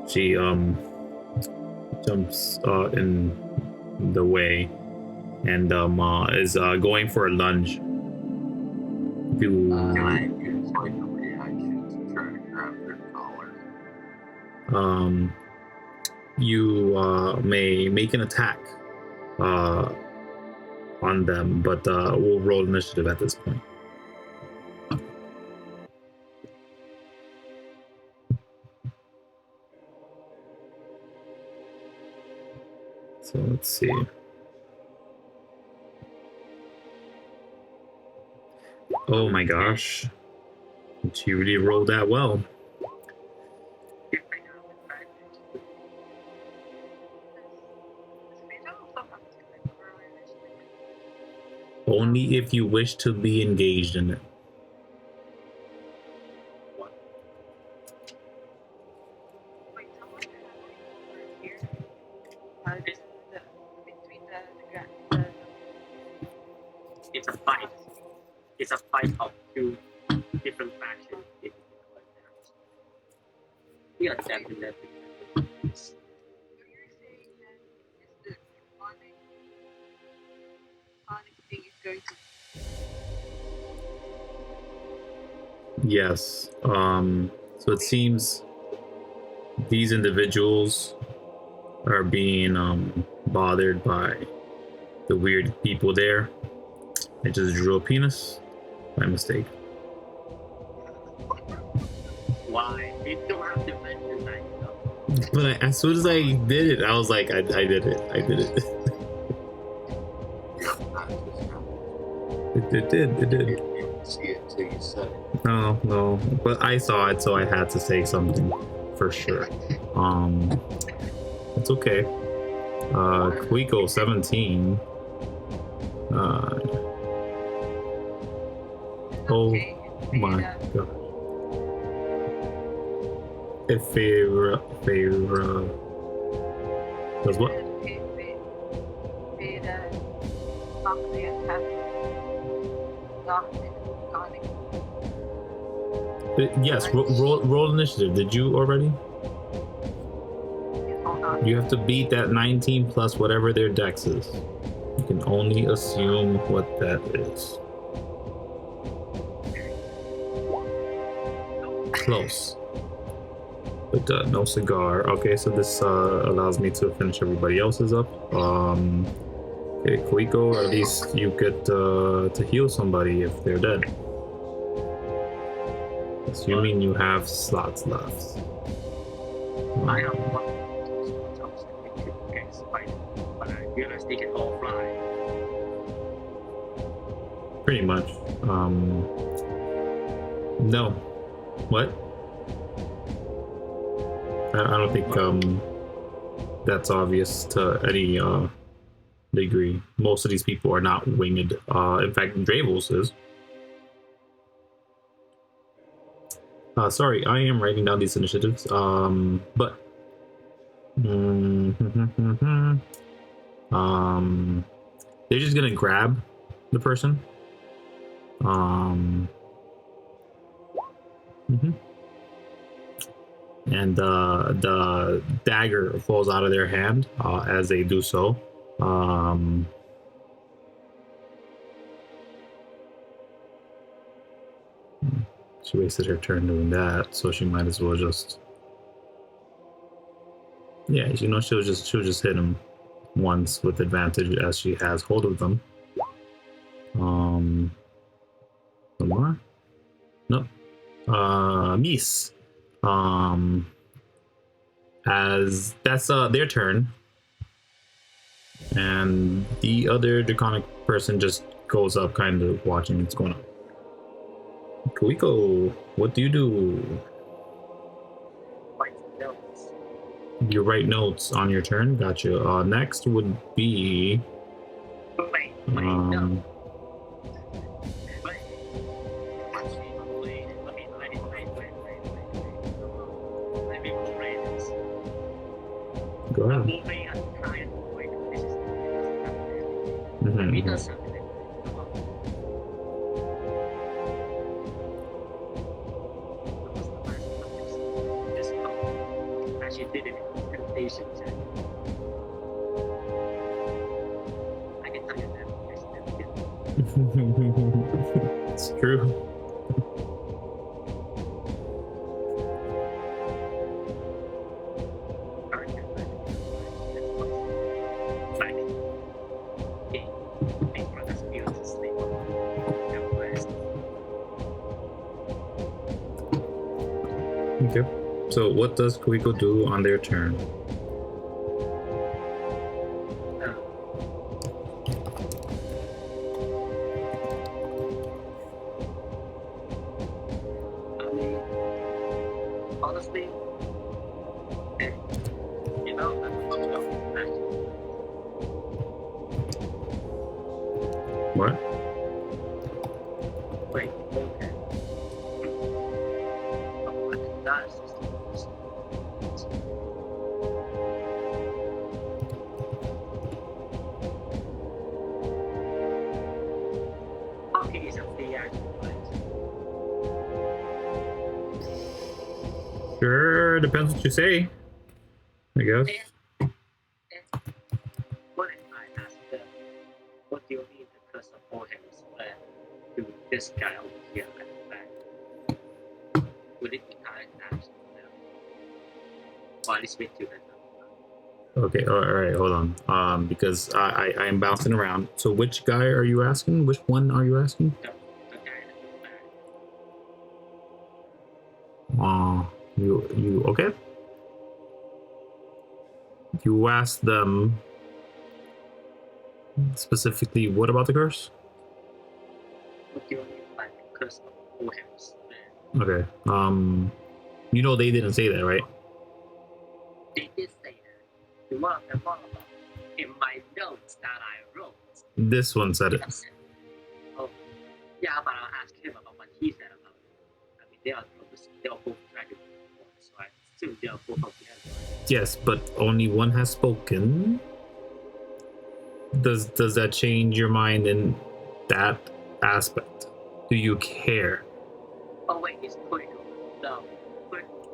She jumps in the way and is going for a lunge. I use like a reaction to try to grab their collar. You may make an attack on them, but we'll roll initiative at this point. So let's see. Oh my gosh. She really rolled that well. You may have advantage. Only if you wish to be engaged in it. Wait, someone had here. Just between the It's a fight. It's a fight of two different factions. We are definitely. So you're saying that the demonic thing is going to Yes. So it seems these individuals are being bothered by the weird people there. I just drew a penis by mistake. Why? You don't have to mention that. But as soon as I did it, I was like, I did it. I did it. It did. You didn't see it until you said it. No. But I saw it, so I had to say something for sure. It's okay. Kuiko 17. Oh my god. If Feara does what? Yes, roll initiative. Did you already? You have to beat that 19 plus whatever their dex is. You can only assume what that is. Close. But no cigar. Okay, so this allows me to finish everybody else's up. Okay, Kuiko, at least you get to heal somebody if they're dead. Assuming you have slots left. I have one jobs to fight, but I realized they can all fly. Pretty much. No. What? I don't think that's obvious to any degree. Most of these people are not winged. In fact, Dravos is. Sorry, I am writing down these initiatives. But they're just gonna grab the person. And the dagger falls out of their hand as they do so. She wasted her turn doing that, so she might as well just. Yeah, you know, she'll just hit him once with advantage as she has hold of them. Some more? Nope. Mies. As that's their turn. And the other draconic person just goes up, kind of watching what's going on. Kuiko, what do you do? Write notes. You write notes on your turn. Gotcha. Next would be. Wait, no. Wait. Let me play this. Go ahead. Moving at client point. This is Mhm, we mhm. does something. She did it in temptation check. I can tell you that I never did. It's true. Okay. So what does Kuiko do on their turn? Honestly, you know, What? wait, okay. That's hockey is a free action, right? Sure, depends what you say, I guess. What if I ask them, what do you mean the curse of all hands to this guy over here at the back? Would it be kind action or at least wait till then? Okay, all right, hold on. Because I am bouncing around. So which guy are you asking? Which one are you asking? The guy at the back. You okay? You asked them specifically what about the curse? What do you mean by the curse of all hands? Okay. You know they didn't say that, right? They did say that. The one about in my notes that I wrote. This one said it. Oh, yeah, but I'll ask him about what he said about it. I mean, they are both dragon born, so I assume they are both of the other. Yes, but only one has spoken. Does that change your mind in that aspect? Do you care? Oh wait, it's Kuiko. No, Kuiko.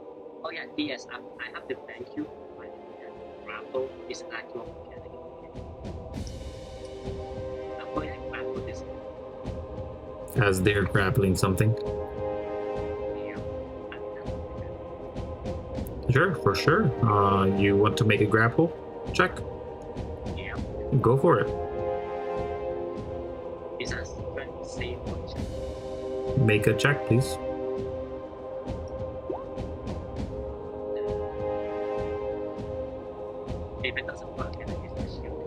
Oh yeah, yes, I have to thank you. I think that grapple is an actual mechanic. I'm going to grapple this. As they're grappling something? Yeah, I mean that's Sure, for sure. You want to make a grapple check? yeah. Go for it. It's a strength save function. Make a check, please. If it doesn't work, then I use my shield.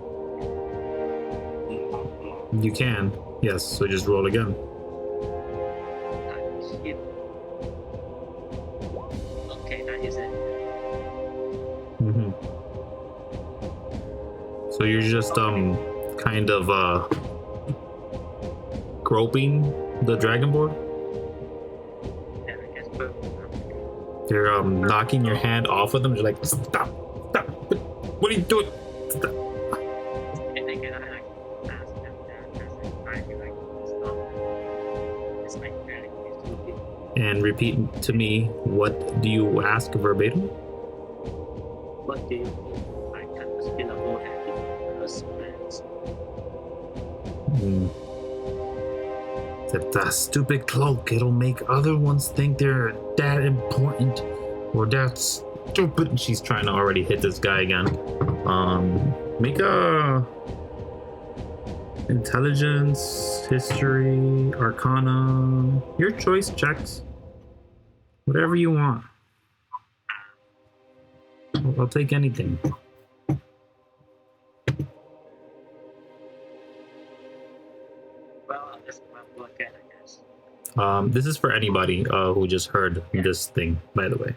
You can. Yes, so just roll again. Shield. Okay, that is it. Mm-hmm. So you're just kind of groping the dragonboard. Then I guess boom. You're knocking your hand off of them. You're like, stop. What are you doing? Stop. And then can I like ask them that as I try to like stop them? It's like very useful. And repeat to me, what do you ask verbatim? What do you mean? I can't spin a whole head because friends. That stupid cloak, it'll make other ones think they're that important or that stupid. And she's trying to already hit this guy again. Make a intelligence, history, arcana, your choice checks. Whatever you want. I'll take anything. Well, I'll just look at it, I guess. This is for anybody who just heard this thing, by the way.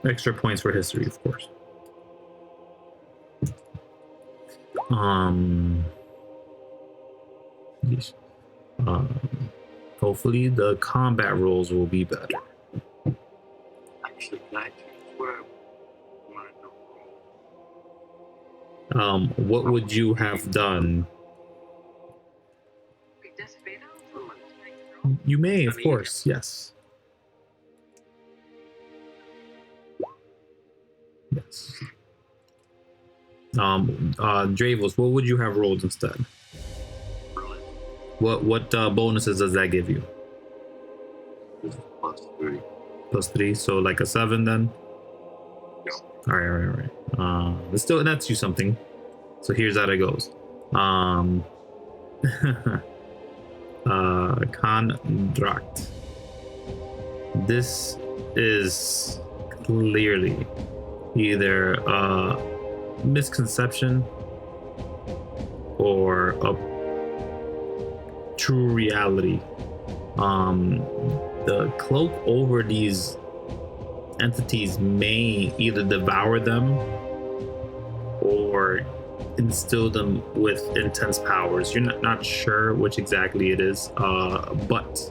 Extra points for history, of course. Yes. Hopefully the combat rules will be better. Actually, that is where I wanted to roll. What would you have done? Wait, does Feara also want to make a roll? You may, of course, yes. Yes. Dravos, what would you have rolled instead? Really? What bonuses does that give you? This is +3. +3, so like a 7 then? Yeah. All right. But still, that's you something. So here's how it goes. Kon Dract. This is clearly either a misconception or a true reality. The cloak over these entities may either devour them or instill them with intense powers. You're not sure which exactly it is, but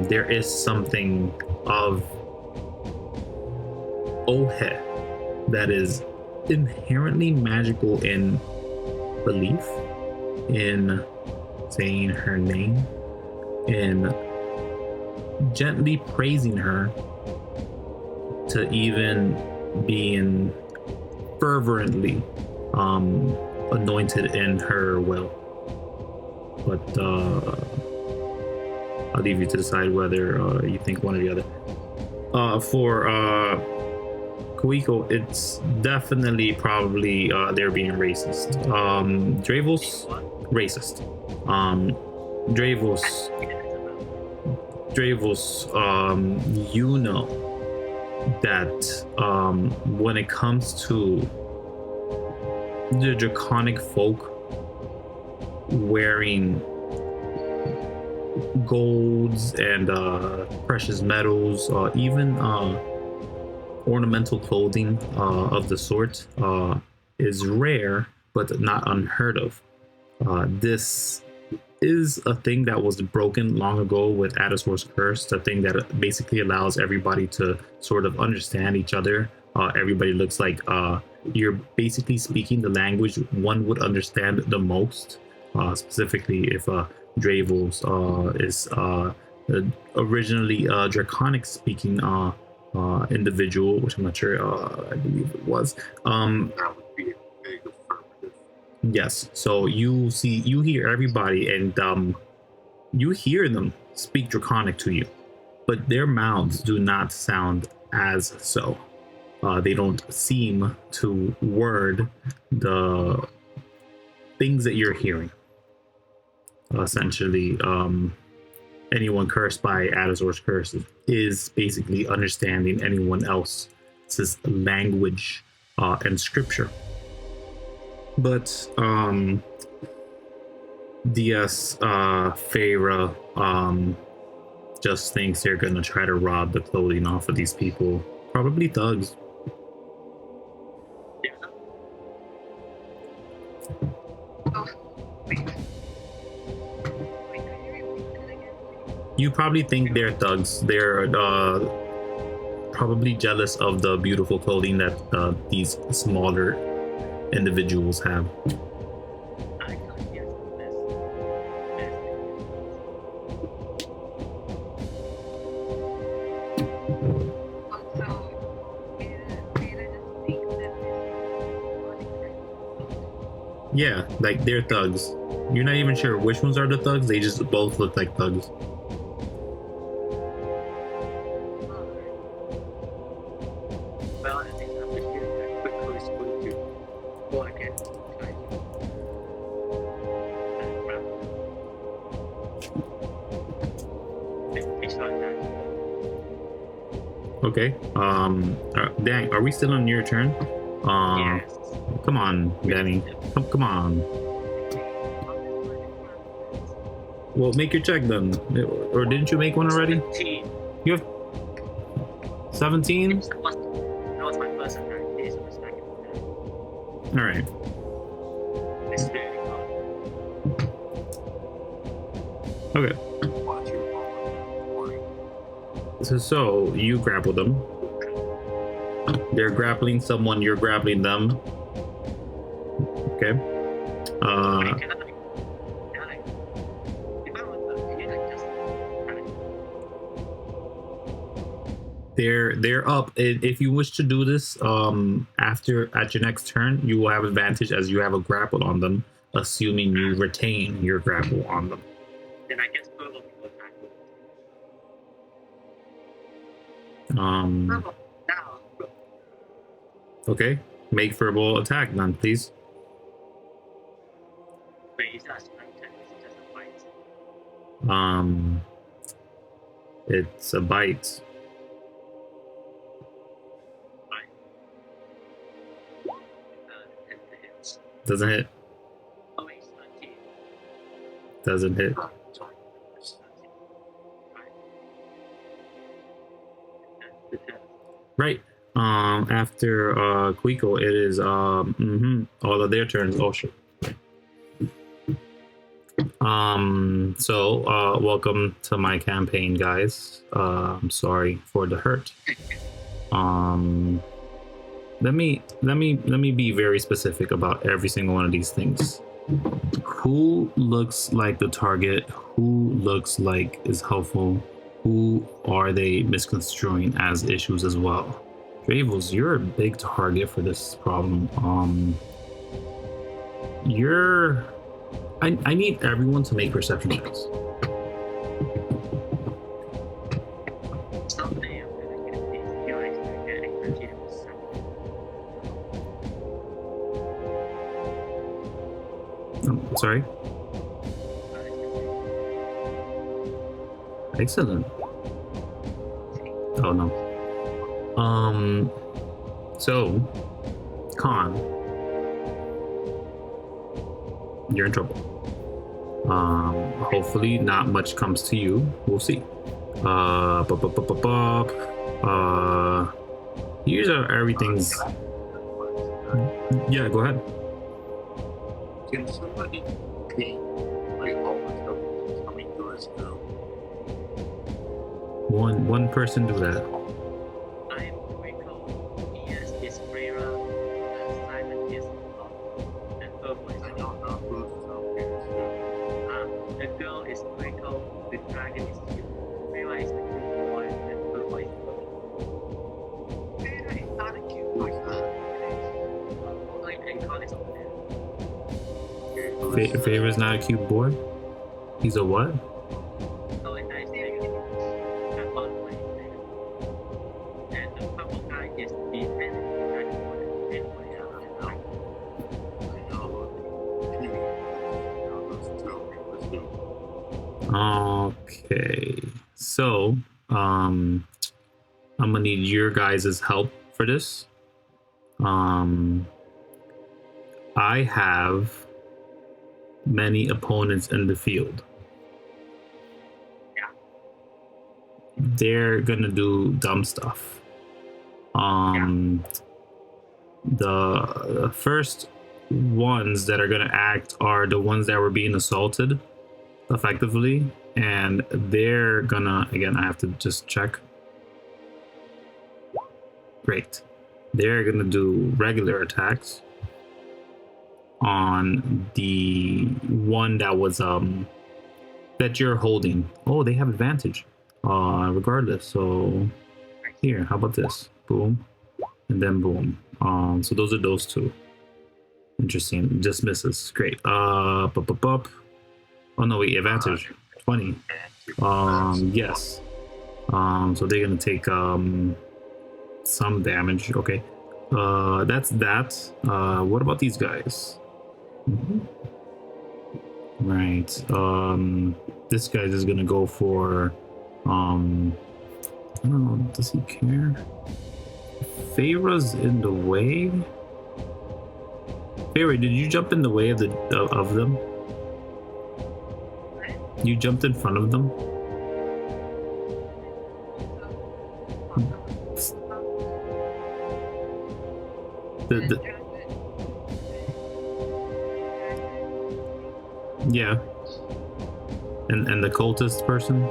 there is something of Ohe that is inherently magical in belief, in saying her name, in gently praising her, to even being fervently anointed in her will. But I'll leave you to decide whether you think one or the other. For Kuiko, it's definitely probably they're being racist. Dravos, racist. Dravos, you know that when it comes to the draconic folk wearing golds and precious metals, even ornamental clothing of the sort is rare but not unheard of. This is a thing that was broken long ago with Adasor's Curse, the thing that basically allows everybody to sort of understand each other. Everybody looks like you're basically speaking the language one would understand the most, specifically if Dravos is originally a draconic speaking individual, which I'm not sure, I believe it was. That would be a big affirmative. Yes, so you hear everybody, and you hear them speak draconic to you, but their mouths do not sound as so. They don't seem to word the things that you're hearing. Essentially, anyone cursed by Adasor's Curse is basically understanding anyone else's language and scripture. But DS Feara just thinks they're gonna try to rob the clothing off of these people. Probably thugs. Yeah. Oh, wait. Wait, could you repeat that again, please? You probably think they're thugs. They're probably jealous of the beautiful clothing that these smaller individuals have. I can't guess this. Also, Feara just thinks that this is demonic, right? Yeah, like they're thugs. You're not even sure which ones are the thugs. They just both look like thugs. Well, I think I'm just feeling that Kuiko is going to go again. Try to grab and make sure that Okay. Dang, are we still on your turn? yes. Come on, Danny. Come on. Well, make your check then. Or didn't you make one already? 17. You have 17? That was my first attack. This was my second attack. All right. It's very hard. Okay. Watch your ball. So you grapple them. They're grappling someone. You're grappling them. Okay. Can I if I want to, can I just They're up. If you wish to do this, at your next turn, you will have advantage as you have a grapple on them, assuming you retain your grapple on them. then I guess Purple will attack me. Purple, now. Okay. Make verbal attack then, please. Wait, is that a strength check? Is it just a bite? It's a bite. Bite. 10 to hit. Doesn't hit. Oh, wait, it's 13. Doesn't hit. Right. That's the 10. Right. After Kuiko, it is all of their turns. Oh shit. So welcome to my campaign, guys. I'm sorry for the hurt. Let me be very specific about every single one of these things. Who looks like the target? Who looks like is helpful? Who are they misconstruing as issues as well? Dravos, you're a big target for this problem. I need everyone to make perception checks. Someday I'm gonna get these feelings to get energy to Sorry. Excellent. Oh no. So, Kon, you're in trouble. Hopefully not much comes to you. We'll see. Here's everything's. Yeah, go ahead. Can somebody ping like all the stuff coming to us now? One person do that. I'm Kuiko. Ian is Feara. Simon is Yrrfolk. And Purple is I don't know who's out here too. the girl is Kuiko. The dragon is cute. Feara is the cute boy. And Purple is Purple. Feara is not a cute person. And Kon is over there. Favor's not a cute boy. He's a what? Oh, and nice thing. That one way. And the purple guy is the enemy. Okay, so I'm gonna need your guys' help for this. I have many opponents in the field. Yeah. They're gonna do dumb stuff. The first ones that are gonna act are the ones that were being assaulted effectively, and they're gonna, again, I have to just check. Great. They're gonna do regular attacks on the one that was that you're holding. Oh, they have advantage regardless. So here, how about this? Boom, and then boom. So those are those two. Interesting. Just misses. Great. Up. Oh no, wait, advantage. 20. Yes. So they're gonna take some damage. Okay. That's that. What about these guys? Right. This guy is gonna go for I don't know, does he care? Feara's in the way. Feara, did you jump in the way of them? What? You jumped in front of them? The yeah. And the cultist person?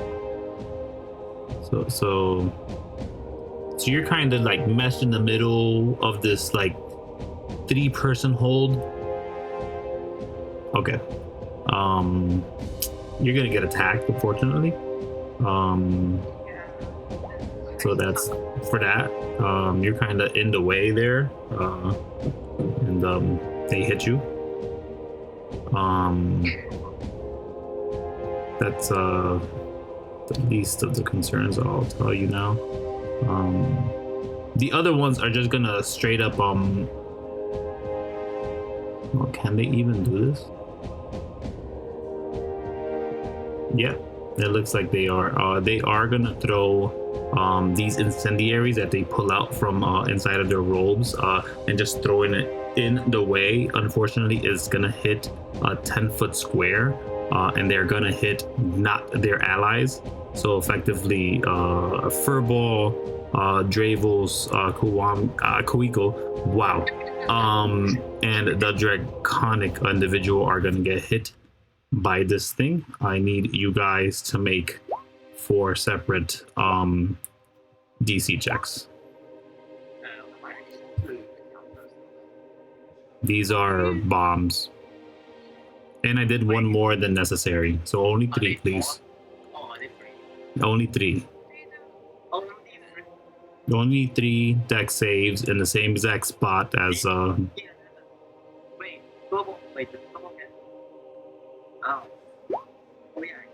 So you're kind of like meshed in the middle of this like 3-person hold. Okay. You're gonna get attacked, unfortunately. So that's for that. You're kind of in the way there, and they hit you. That's the least of the concerns, I'll tell you now. The other ones are just gonna straight up well, can they even do this? Yeah, it looks like they are. They are gonna throw these incendiaries that they pull out from inside of their robes and just throwing it in the way. Unfortunately, is gonna hit a 10-foot square, and they're gonna hit not their allies. So effectively, Furball, Dravos, Kuiko, wow, and the draconic individual are gonna get hit by this thing. I need you guys to make 4 separate DC checks. These are bombs, and I did one more than necessary, so only 3, please. Only 3. Only 3 deck saves in the same exact spot as Wait, double hit. Oh. Oh yeah.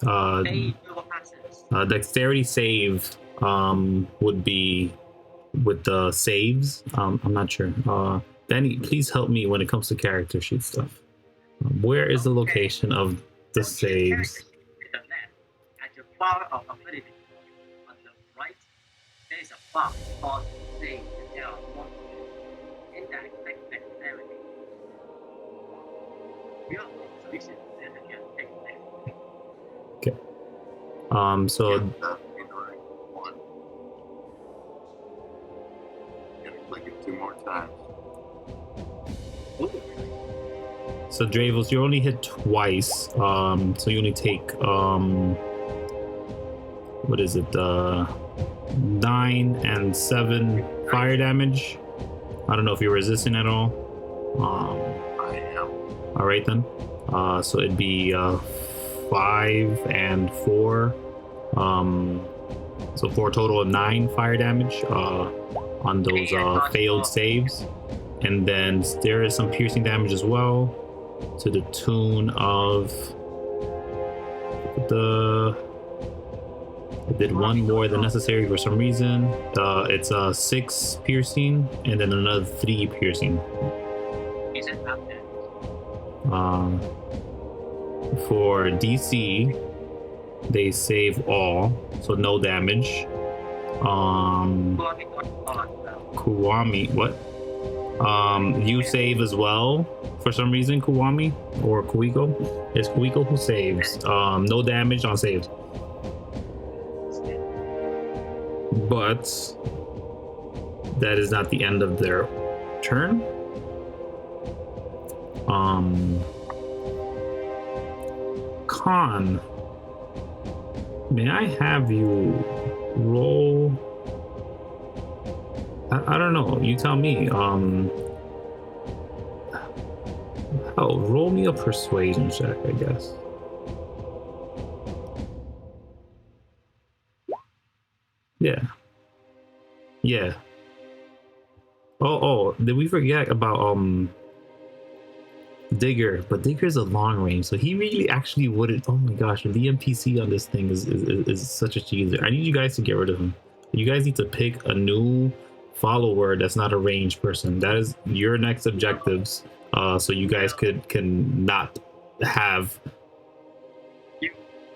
How do you do a dexterity check? Dexterity save would be with the saves. I'm not sure. Danny, please help me when it comes to character sheet stuff. Where is the location of the saves? To the left, at your bar of ability. On the right, there is a bar called save. There are 1 in that dexterity. You have solution to your dexterity. Okay. So That's incorrect. 1. Gotta click it 2 more times. so Dravos, you only hit twice. So you only take what is it? 9 and 7 fire damage. I don't know if you're resisting at all. I am. All right then. So it'd be 5 and 4. So for a total of 9 fire damage on those failed saves. And then there is some piercing damage as well, to the tune of I did 1 more than necessary for some reason. It's 6 piercing and then another 3 piercing. Is it up there? For DC, they save all, so no damage. Kuwami, what? You save as well for some reason, Kuwami or Kuiko. It's Kuiko who saves. No damage on saves. But that is not the end of their turn. Kon, may I have you roll? I don't know. You tell me. Roll me a persuasion check, I guess. Yeah. Yeah. Oh, did we forget about Digger? But Digger's a long range, so he really actually wouldn't. Oh my gosh, the NPC on this thing is such a cheeser. I need you guys to get rid of him. You guys need to pick a new follower that's not a range person. That is your next objectives. So you guys can not have. You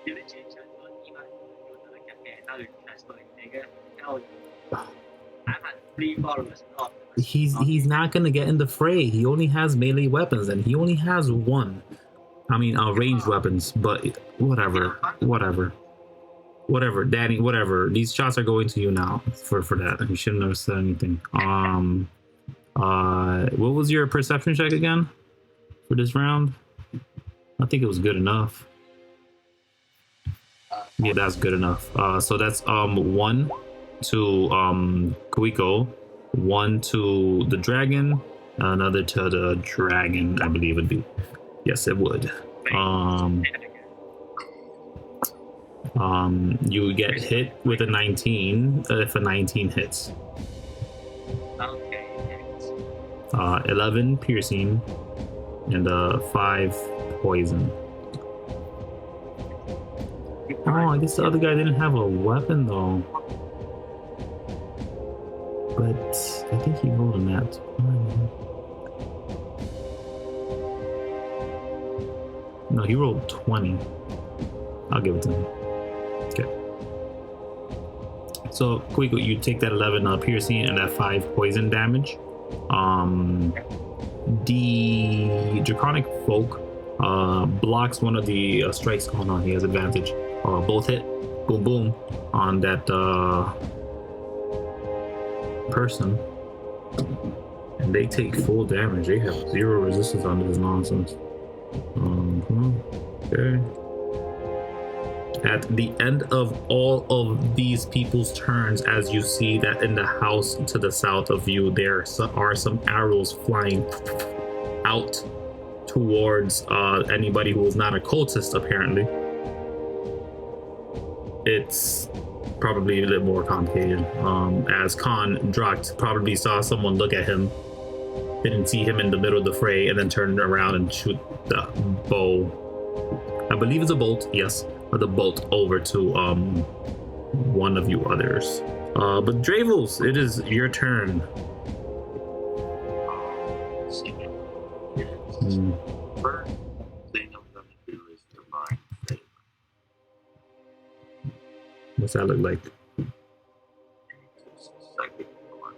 legit transferred even you to the campaign. Now you're transferring Digger. Hell, I've had 3 followers. He's not gonna get in the fray. He only has melee weapons, and he only has one. I mean, ranged weapons. But whatever, Danny. Whatever. These shots are going to you now for that. You shouldn't have said anything. What was your perception check again for this round? I think it was good enough. Yeah, that's good enough. So that's 1 to Kuiko, 1 to the dragon, another to the dragon, I believe it'd be. Yes, it would. You get hit with a 19 if a 19 hits. Okay. 11 piercing and 5 poison. Oh, I guess the other guy didn't have a weapon though. But I think he rolled a nat 20. No, he rolled 20. I'll give it to him. Okay. So, Kuiko, you take that 11 piercing and that 5 poison damage. The Draconic Folk blocks one of the strikes going on. He has advantage. Both hit. Boom, boom. On that person. And they take full damage. They have 0 resistance on this nonsense. Okay. At the end of all of these people's turns, as you see that in the house to the south of you, there are some arrows flying out towards anybody who is not a cultist, apparently. It's probably a little more complicated. As Kon Dract probably saw someone look at him, didn't see him in the middle of the fray, and then turned around and shoot the bow. I believe it's a bolt, yes. The bolt over to one of you others. But Dravos, it is your turn. First thing I'm gonna do is divine favor. What's that look like? Just a second one.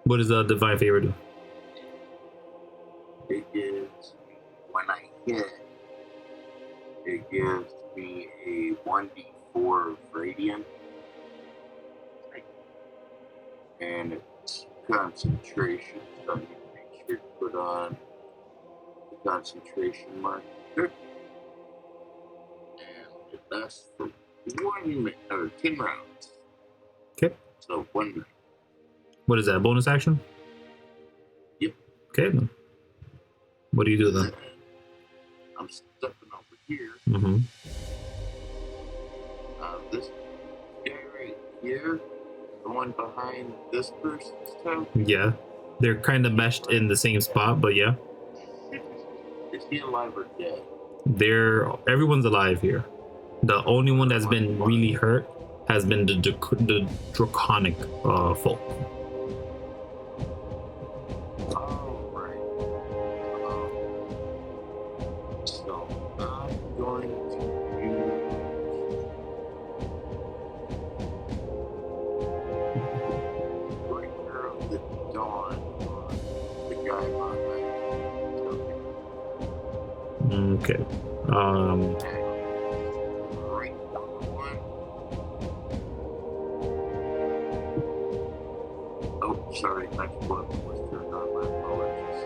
What does divine favor do? It gives me, when I hit, it gives me a 1d4 of radiant. And it's concentration, so I need to make sure to put on the concentration marker. And it lasts for 10 rounds. Okay. So 1 minute. What is that? Bonus action? Yep. Okay then. What do you do then? I'm stepping over here. Mm-hmm. This guy right here, the one behind this person's toe. Yeah. They're kind of meshed in the same spot, but yeah. Is he alive or dead? Everyone's alive here. The only one that's been really hurt has been the draconic folk. Oh, right. So I'm going to use Bringer of the Dawn on the guy behind. Okay. Right one. Oh, sorry, my foot was turned on. My apologies.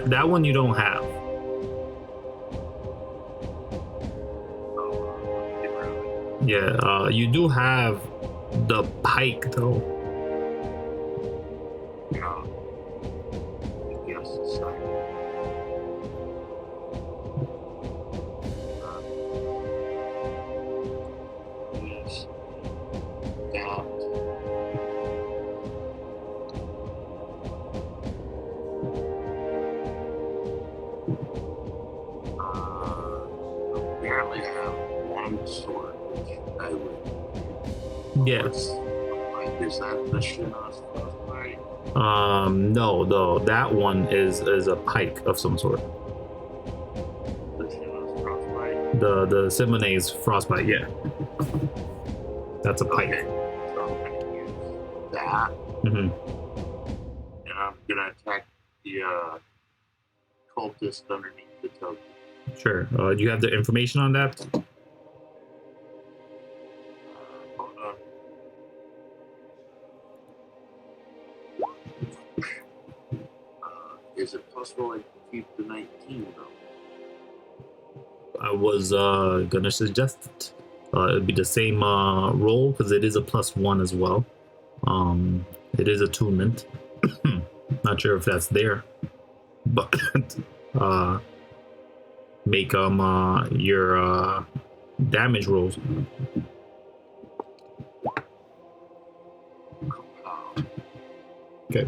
That one you don't have. Oh, get rid of it. Yeah, you do have the pike though. Yeah. Yes, society. Yes. That. Apparently I have one sword, which I would. Yes. Like, is that the Shina's frostbite? No, that one is a pike of some sort. The Shina's frostbite? The Symphony's frostbite, yeah. That's a pike. Okay. So I'm gonna use that, Mm-hmm. and I'm gonna attack the cultist underneath the token. Sure. Do you have the information on that? Hold on. Is it possible I can keep the 19 though? I was gonna suggest it. It'd be the same roll because it is a +1 as well. It is attunement. Not sure if that's there, but make your damage rolls. Okay,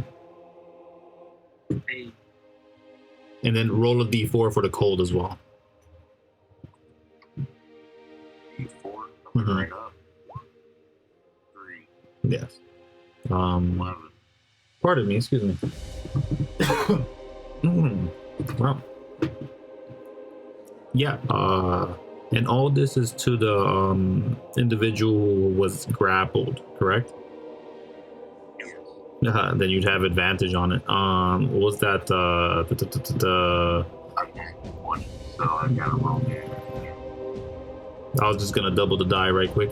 Hey, and then roll a d4 for the cold as well. D4, Mhm. right up. 3, Yes. 11. Pardon me. Excuse me. Wow. Yeah. And all this is to the individual who was grappled, correct? Yes. Then you'd have advantage on it. What was that? I got 20, so I gotta roll damage. I was just gonna double the die right quick.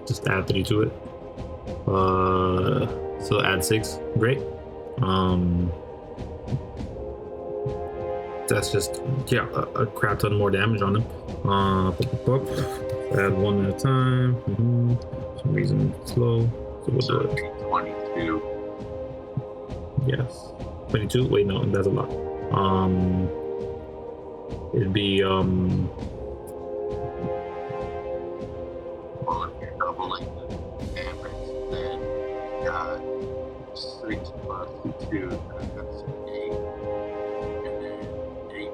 Just add 3 to it. So add 6. Great. That's just a crap ton more damage on him. Add 1 at a time. For some reason it's slow, so we'll do it. 22. Yes. 22? Wait, no, that's a lot. It'd be Well, if you're doubling the damage, then you got 6 plus 2, that's 8. And then 8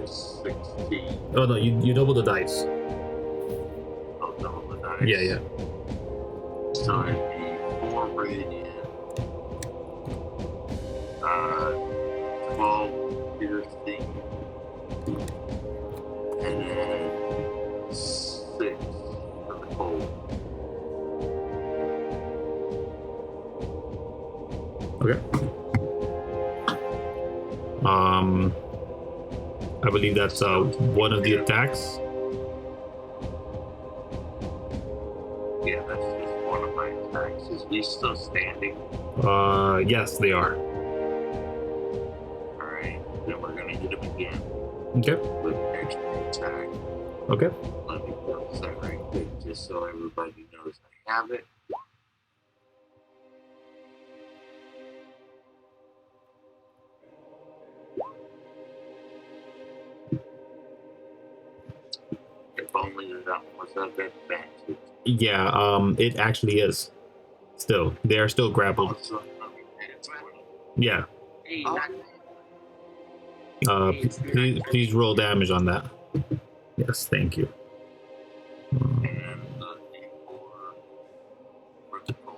is 16. oh no, you double the dice. Oh, double the dice. Yeah. So it'd be 4 radiant, 12 piercing, and then 6 for the cold. Okay. I believe that's one of the attacks. Yeah, that's just one of my attacks. Is he still standing? Yes, they are. Alright, then we're gonna hit him again Okay. with extra attack. Okay. Let me close that right quick just so everybody knows I have it. If only that was of advantage. Yeah. It actually is. Still, they are still grappled. Also, it's 20. Yeah. hey, Oh. Please roll damage on that. Yes, thank you. And the D4 vertical.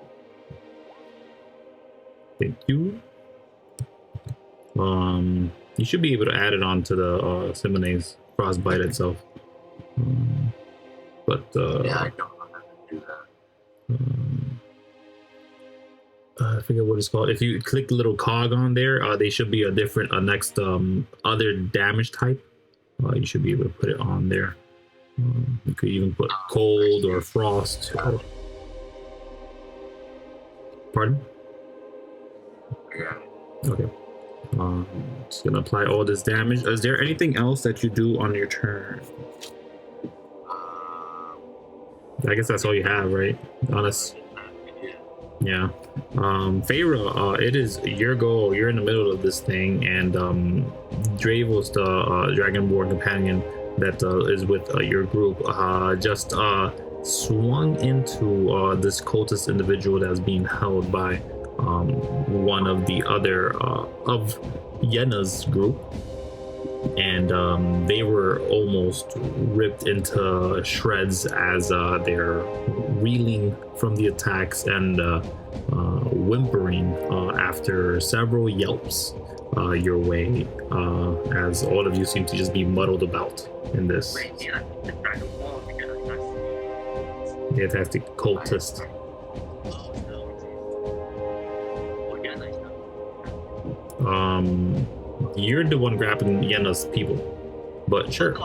Thank you. You should be able to add it on to the Symphony's frostbite itself. But Yeah, I don't know how to do that. I forget what it's called. If you click the little cog on there, they should be a different next other damage type. You should be able to put it on there. You could even put cold or frost. Pardon? Yeah. Okay. Just gonna apply all this damage. Is there anything else that you do on your turn? I guess that's all you have, right? Honest. Yeah. Feara, it is your goal. You're in the middle of this thing, and Dravos, the Dragonborn companion that is with your group, just swung into this cultist individual that's being held by one of the other of Yenna's group, and they were almost ripped into shreds as they're reeling from the attacks and whimpering after several yelps your way, as all of you seem to just be muddled about in this. The fantastic cultist. You're the one grabbing Yenna's people, but sure.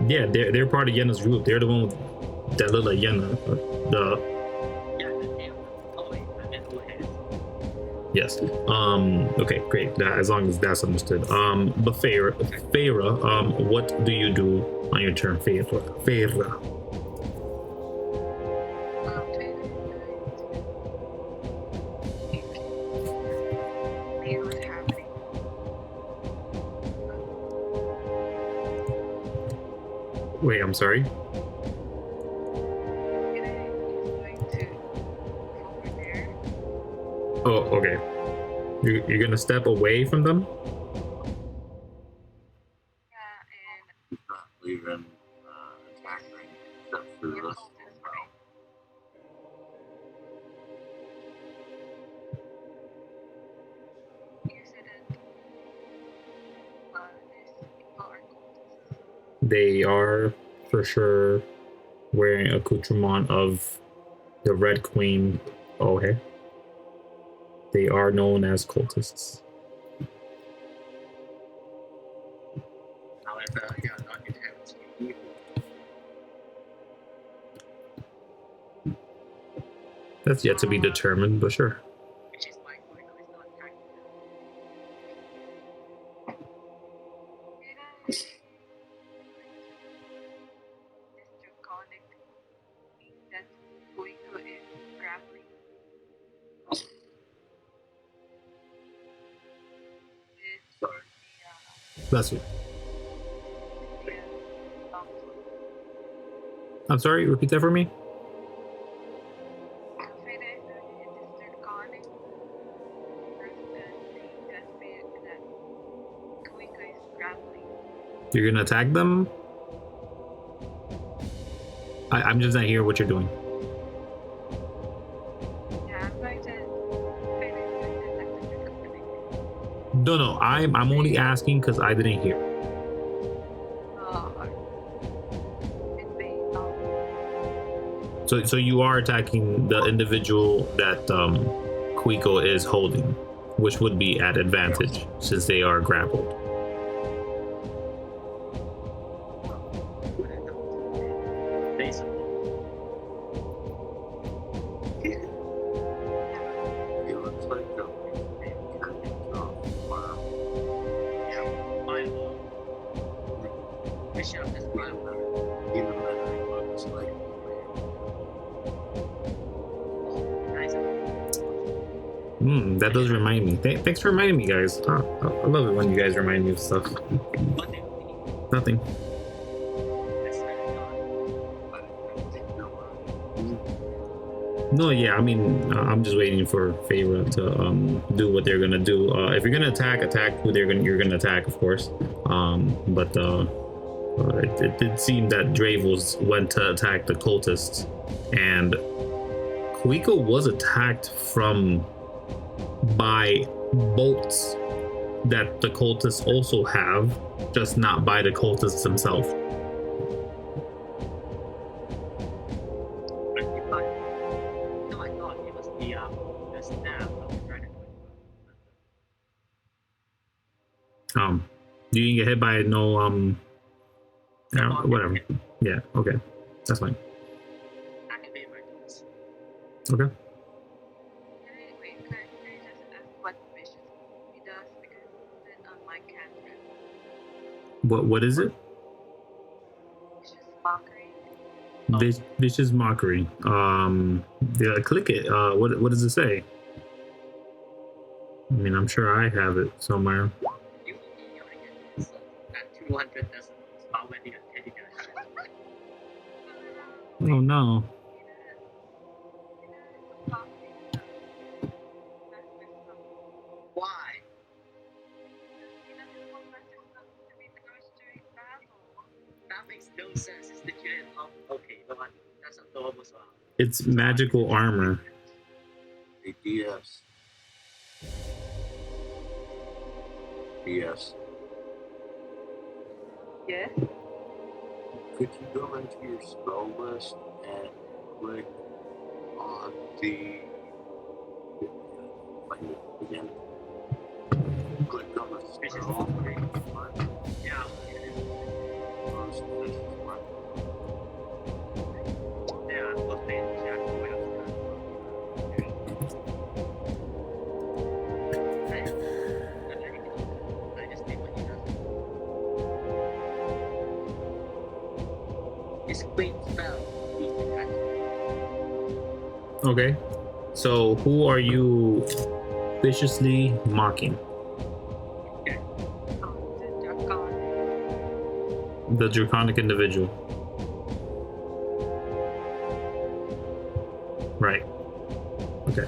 Yeah, they're part of Yenna's group. They're the one with that look like Yenna. Yes. Okay, great. As long as that's understood. But Feara, what do you do on your turn, Feara? Wait, I'm sorry. Oh, okay. You're gonna step away from them? He's not leaving attack range except for this. They are for sure wearing accoutrement of the Red Queen. Oh, okay. They are known as cultists. However, they are not inherently evil. That's yet to be determined, but sure. Which is why Kuiko is not attacking This draconic thing that Kuiko is grappling with Sorry. That's it. the I'm sorry, repeat that for me? You're gonna attack them? I'm just not hearing what you're doing. Yeah, I'm going to No, I'm only asking because I didn't hear. So you are attacking the individual that Kuiko is holding, which would be at advantage since they are grappled. It looks like the Inkarnate off. Wow. Even better, it looks like. That does remind me. Thanks for reminding me, guys. I love it when you guys remind me of stuff. Nothing. No, yeah, I mean, I'm just waiting for Feara to do what they're gonna do. If you're gonna attack who you're gonna attack, of course. But it did seem that Dravos went to attack the cultists, and Kuiko was attacked by bolts that the cultists also have, just not by the cultists themselves. No, I thought it was the staff of the dragon. You didn't get hit by whatever. Yeah, okay. That's fine. Activate my tools. Okay. What is it? Mockery. Vicious mockery. Yeah, click it. What does it say? I mean, I'm sure I have it somewhere. You get at 200 decimals while when you're taking your Oh no. Why? That makes no sense. It's the giant of okay, no one that's adorable as well. It's magical armor. Hey, DS. DS. Yes. Could you go into your spell list and click on the again? Click on the Vicious spell. mockery. Yeah. First, this is what Yeah, we'll play in the chat. I just think what he does. His queen spell. He's the catch. Okay. So who are you viciously mocking? The draconic individual. Right. Okay.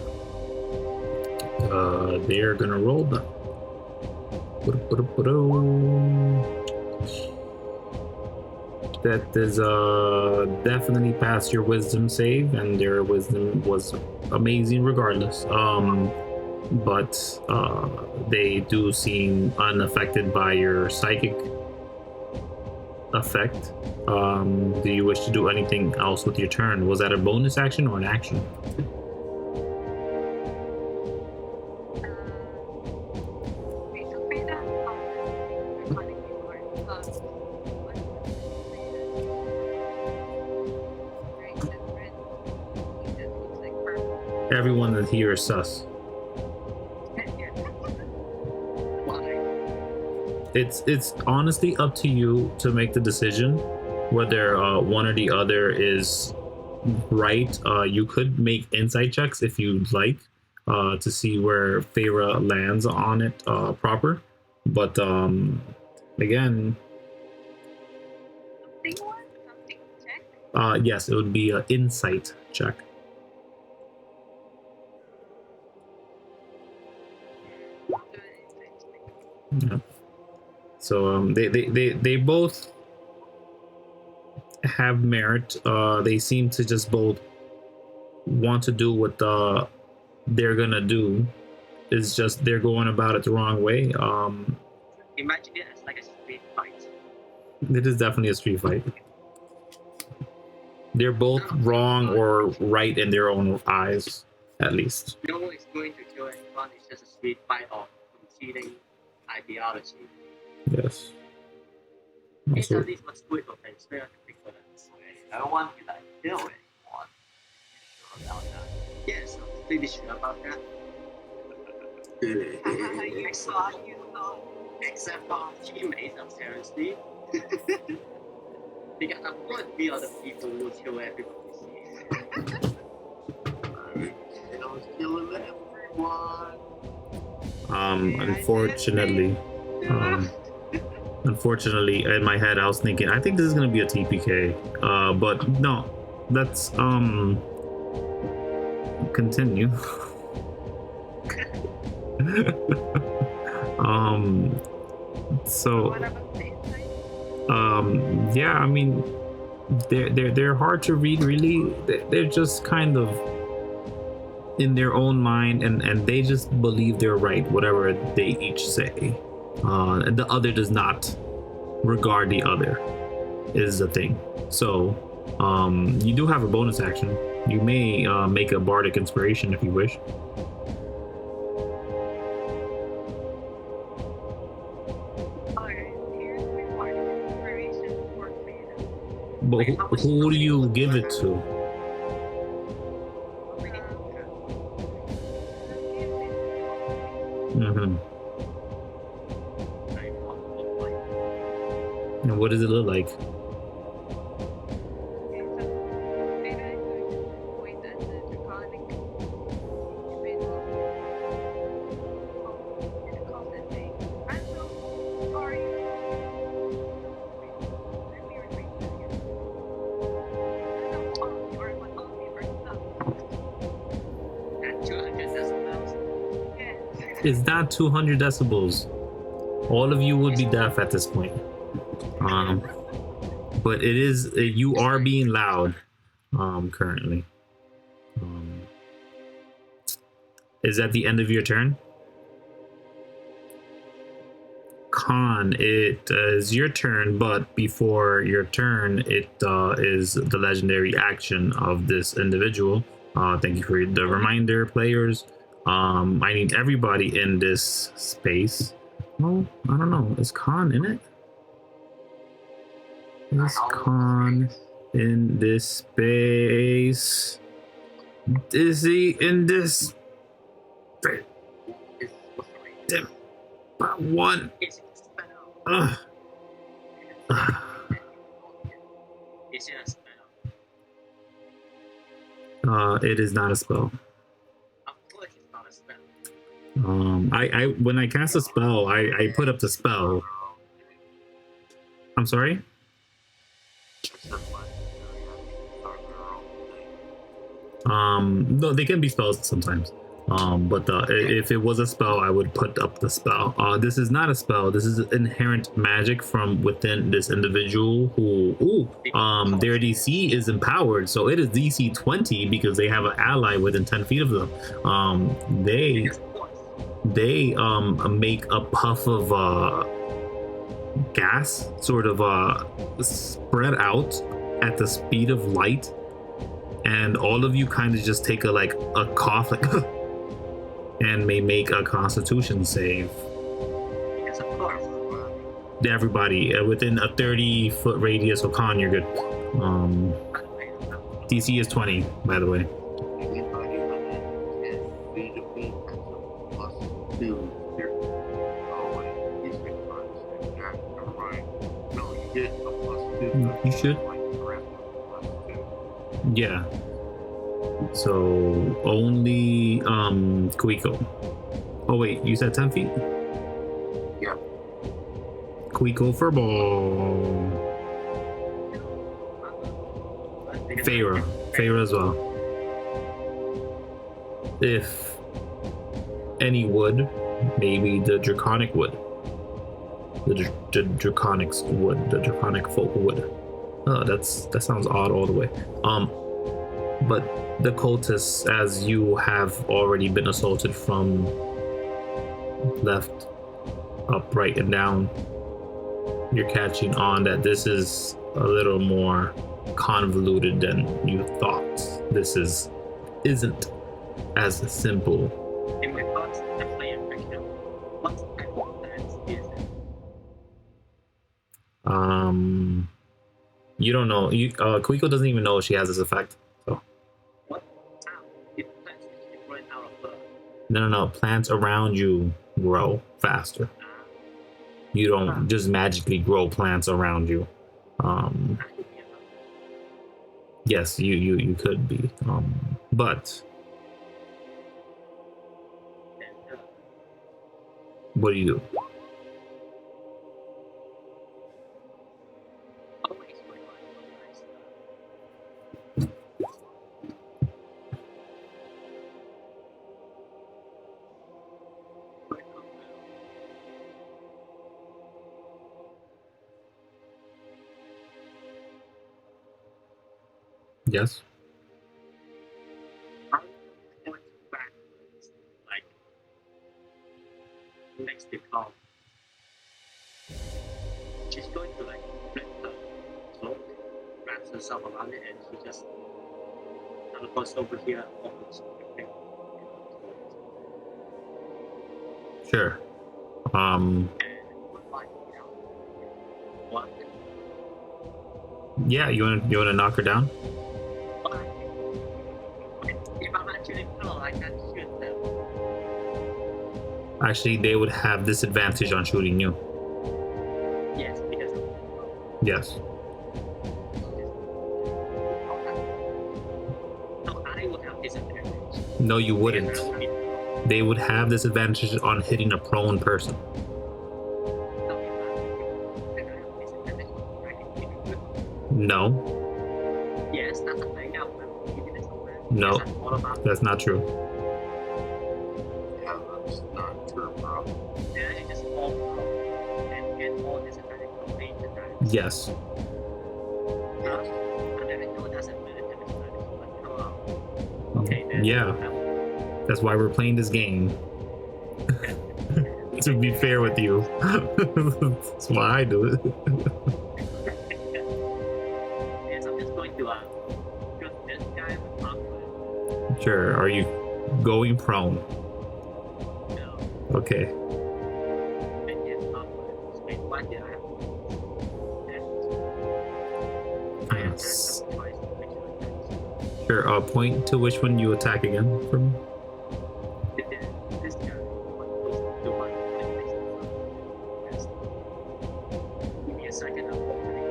They're gonna roll the. That is definitely past your wisdom save, and their wisdom was amazing regardless. But they do seem unaffected by your psychic effect. Do you wish to do anything else with your turn? Was that a bonus action or an action? Everyone that here is sus. It's honestly up to you to make the decision whether one or the other is right. You could make insight checks if you'd like to see where Feara lands on it proper. But again, yes, it would be an insight check. Yeah. So they both have merit. They seem to just both want to do what they're gonna do. It's just they're going about it the wrong way. Imagine it as like a street fight. It is definitely a street fight. They're both wrong or right in their own eyes, at least. No one is going to kill anyone. It's just a street fight of competing ideology. Yes. It's Also, at least what's good for things. Fair to pick for that. I don't want to like kill anyone. Sure about that. Yes, I'm pretty sure about that. You saw. Except for our teammates, apparently. Because I'm going to be other people who kill everybody. I was killing everyone. Unfortunately, in my head, I was thinking, I think this is gonna be a TPK. But no, let's continue. So yeah, I mean, they're hard to read, really. They're just kind of in their own mind, and they just believe they're right, whatever they each say. And the other does not regard the other, is the thing. So you do have a bonus action. You may make a bardic inspiration if you wish. But who do you give it to? Mm-hmm. And what does it look like? is not 200 decibels. All of you would be deaf at this point. But it is, you are being loud currently. Is that the end of your turn? Kon, it is your turn, but before your turn, it is the legendary action of this individual. Thank you for the reminder, players. I need everybody in this space. Well, I don't know. Is Kon in it? Is Kon in this space? Is he in this? Damn. But one. Ugh. Is it a spell? It is not a spell. Of course it's not a spell. I when I cast a spell, I put up the spell. I'm sorry? No, they can be spells sometimes. But if it was a spell, I would put up the spell. This is not a spell. This is inherent magic from within this individual who, their DC is empowered. So it is DC 20 because they have an ally within 10 feet of them. They make a puff of gas sort of spread out at the speed of light. And all of you kind of just take a cough, like, and may make a Constitution save. Yes, of course. Everybody within a 30-foot radius of Kon, you're good. DC is 20, by the way. Anybody within 10 feet of me has a +2 here. Oh wait, he's been constant. Yeah, never mind. No, you get a +2. You should. Like the rest of the Yeah. So only Kuiko. Oh wait, you said 10 feet? Yeah. Kuiko for ball. Feara as well. If any wood, maybe the draconic wood. The draconics wood. The draconic folk wood. Oh, that sounds odd all the way. But the cultists, as you have already been assaulted from left, up, right, and down, you're catching on that this is a little more convoluted than you thought. This isn't as simple. In my thoughts, definitely effective. What type of dance is it? You don't know. Kuiko doesn't even know she has this effect. So What sound? It plants usually growing out of the no. Plants around you grow faster. You don't just magically grow plants around you. Yes, you could be. But what do you do? Yes. I'm going to backwards, like next to Carl. She's going to like flip the cloak, wraps herself around it, and she just teleports over here, opens everything. Sure. And we're fine now. What? Yeah, you wanna knock her down? If I'm actually Carl, I can't shoot them. Actually, they would have disadvantage on shooting you. Yes, because of Yes. so I would have disadvantage. No, you wouldn't. Because I would be- They would have disadvantage on hitting a prone person. no, if I have disadvantage, I can hit you with. No, Yes, that's the thing. I'm keeping it somewhere. No. Yes, I'm all about that's not true. Yeah, that's not true. then I just fall out and get all this attack from range attacks. Yes. Huh? And then I know doesn't really damage attacks, but come out. Okay, then. Yeah. That's why we're playing this game. To be fair with you. That's why I do it. Yes, I'm just going to shoot this guy with awkward. Sure. Are you going prone? No. Okay. And yes, awkward. Wait, why did I have I attacked Yes. him twice. Actually, Sure. Point to which one you attack again for me. this guy. The one that makes the yes. Give me a second. I'm opening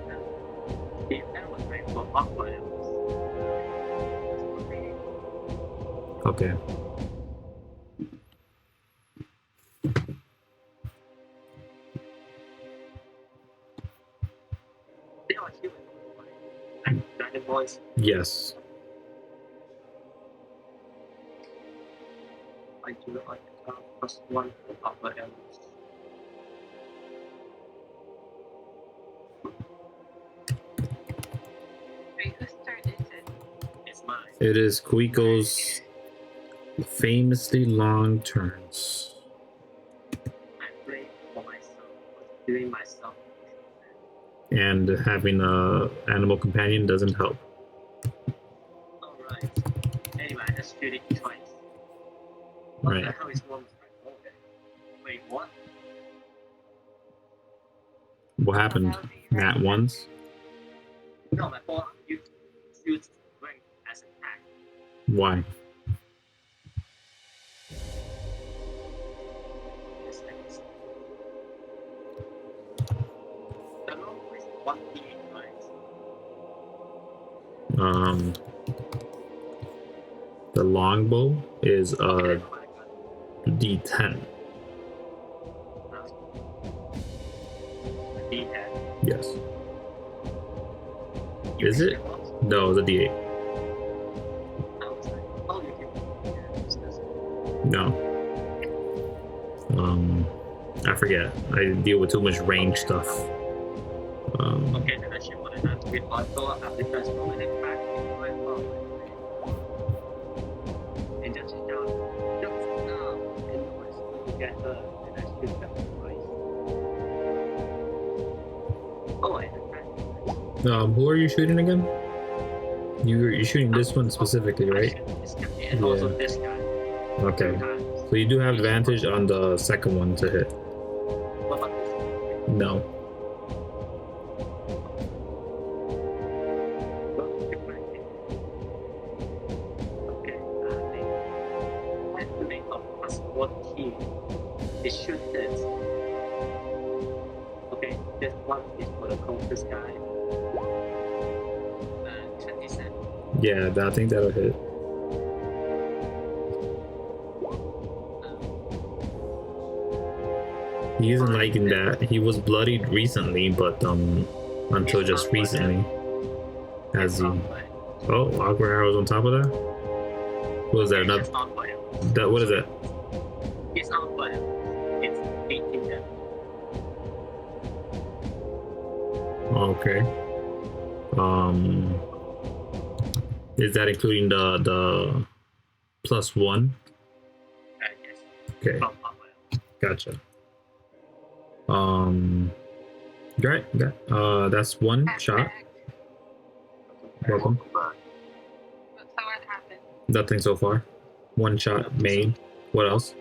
the if that was right for awkward, it was Okay. they are human. Like Dragon Boys. Yes. I do like +1 for awkward elements. Wait, whose turn is it? It's mine. It is Kuiko's famously long turns. I play for myself. Doing myself. And having a animal companion doesn't help. Alright. Anyway, I just shoot it twice. What Right. the hell is wrong with my okay. Wait, what? What happened? That'll be right. Nat ones? No, my ball you shoot strength as an attack. Why? This next. The roll is 1d8, right? The longbow is Okay, oh my god. D10. D10. Yes. You Is can it? do what? No, it's a D8. I was like, oh, you can. Yeah, it's this. No. I forget. I deal with too much range stuff. Okay, then I should want to have with auto after transforming it back into my phone. And just shout, "Don't now!" And noise to get her, and I shoot them twice. Oh, I attacked. Who are you shooting again? You're shooting this one specifically, I right? shoot this guy, and also Yeah. this guy. Okay. 2 times. So you do have advantage on the second one to hit. What about this one? No. Okay, I have to make a +14. It should this. Okay, this one is for the coldest guy. 27. Yeah, I think that'll hit. He isn't liking that. He was bloodied recently, but until just recently. Has he? Oh, awkward arrows on top of that. What was that? Another? It's not for him. That what is that? It's not for him. It's 18 damage. Okay. Is that including the +1? Yes. Okay, From Papa. gotcha. Great. That's one shot. Welcome. So what happened? Nothing so far. One shot made. What else?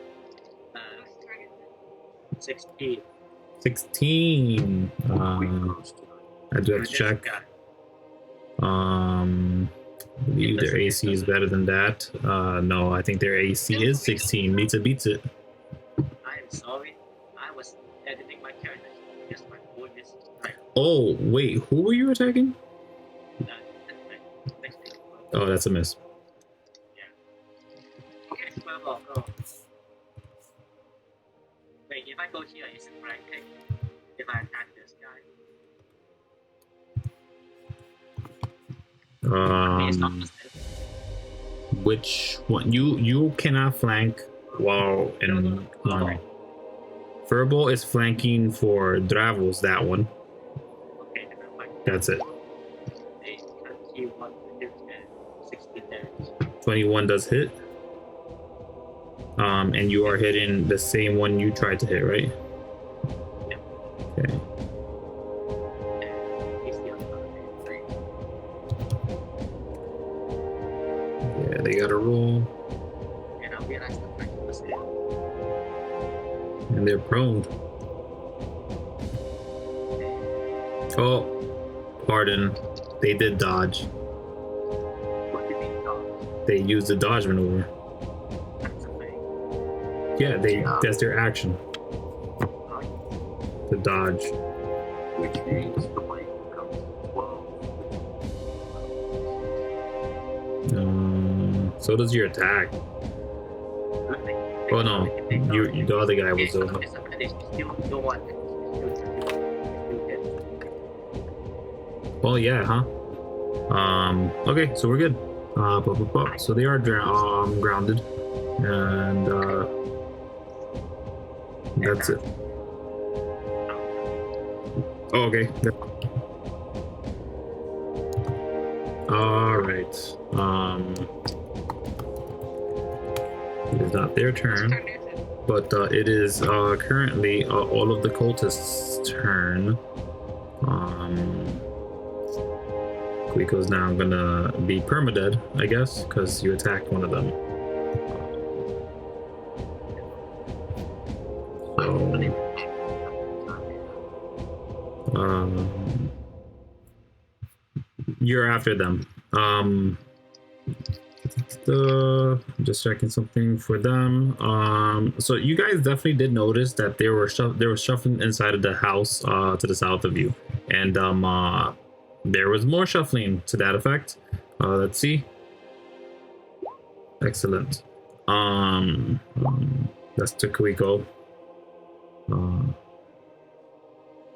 Whose turn is it? 16. 16. I do have to This check. guy. I believe their AC is better than that. No, I think their AC is 16. Beats it. I am sorry. I was editing my character. Just my voice. Right. Oh, wait, who were you attacking? Next thing. Oh, that's a miss. Okay, 12 or go. Wait, if I go here, is it right pick? If I attack this guy? It's not Um, the same. which one? You cannot flank Wow, and Furball is flanking for Dravos, that one. Okay, and I'm like, That's it. they can see 160 damage. 21 does hit. And you are hitting the same one you tried to hit, right? Yeah. Okay. And he's the other 3. Yeah, they gotta roll. And I realized that I was hit. And they're prone. Oh, pardon. They did dodge. What do you mean dodge? They used the dodge maneuver. That's a thing. Yeah, that's their action. The dodge. Which means the weight becomes 12. So does your attack. Oh no, the other guy was over. Oh yeah, huh? Okay, so we're good. So they are grounded, and that's it. Oh, okay. All right. It is not their turn, but it is currently all of the cultists' turn. Kuiko's now gonna be permadead, I guess, because you attacked one of them. So, you're after them. Just checking something for them. So you guys definitely did notice that they were shuffling inside of the house to the south of you, and there was more shuffling to that effect. Let's see. Excellent. That's to Kuiko.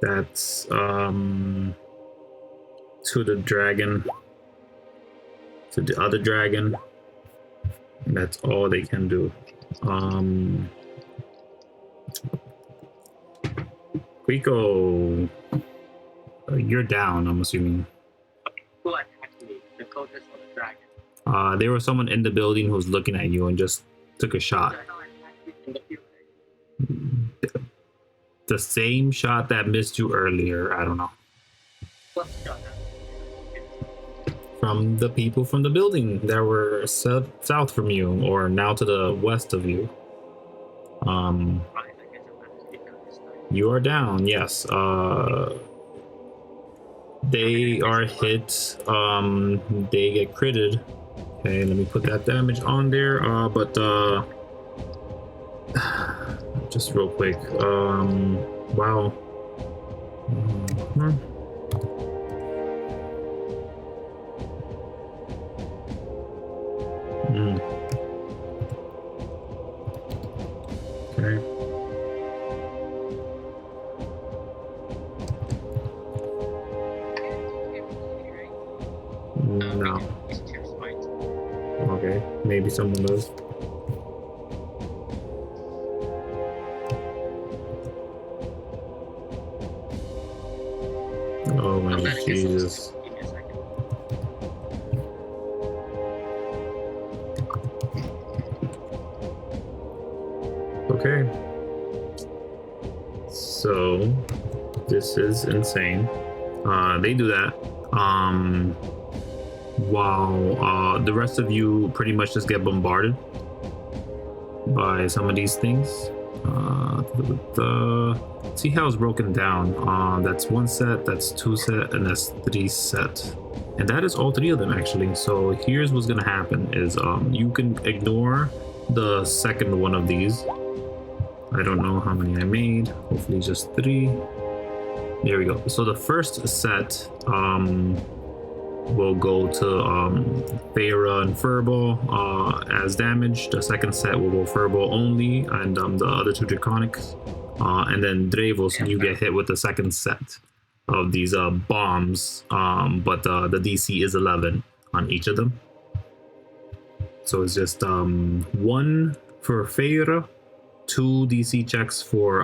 That's to the dragon. To the other dragon. And that's all they can do. Kuiko, you're down, I'm assuming. Who attacked me? The cultist or the dragon? There was someone in the building who was looking at you and just took a shot. The same shot that missed you earlier. I don't know. What shot? From the people from the building that were south from you, or now to the west of you. You are down, yes. They are hit. They get critted. Okay, let me put that damage on there. Just real quick. Wow. Okay. No. Okay, maybe someone does. Oh my Jesus. Okay. So this is insane. They do that. While the rest of you pretty much just get bombarded by some of these things. See how it's broken down. That's 1 set, that's 2 set, and that's 3 set. And that is all 3 of them actually. So here's what's gonna happen is you can ignore the second one of these. I don't know how many I made. Hopefully just 3. There we go. So the first set will go to Feara and Furball as damage. The second set will go Furball only, and the other 2 Draconics. And then Dravos, you get hit with the second set of these bombs, but the DC is 11 on each of them. So it's just 1 For Feara, 2 DC checks for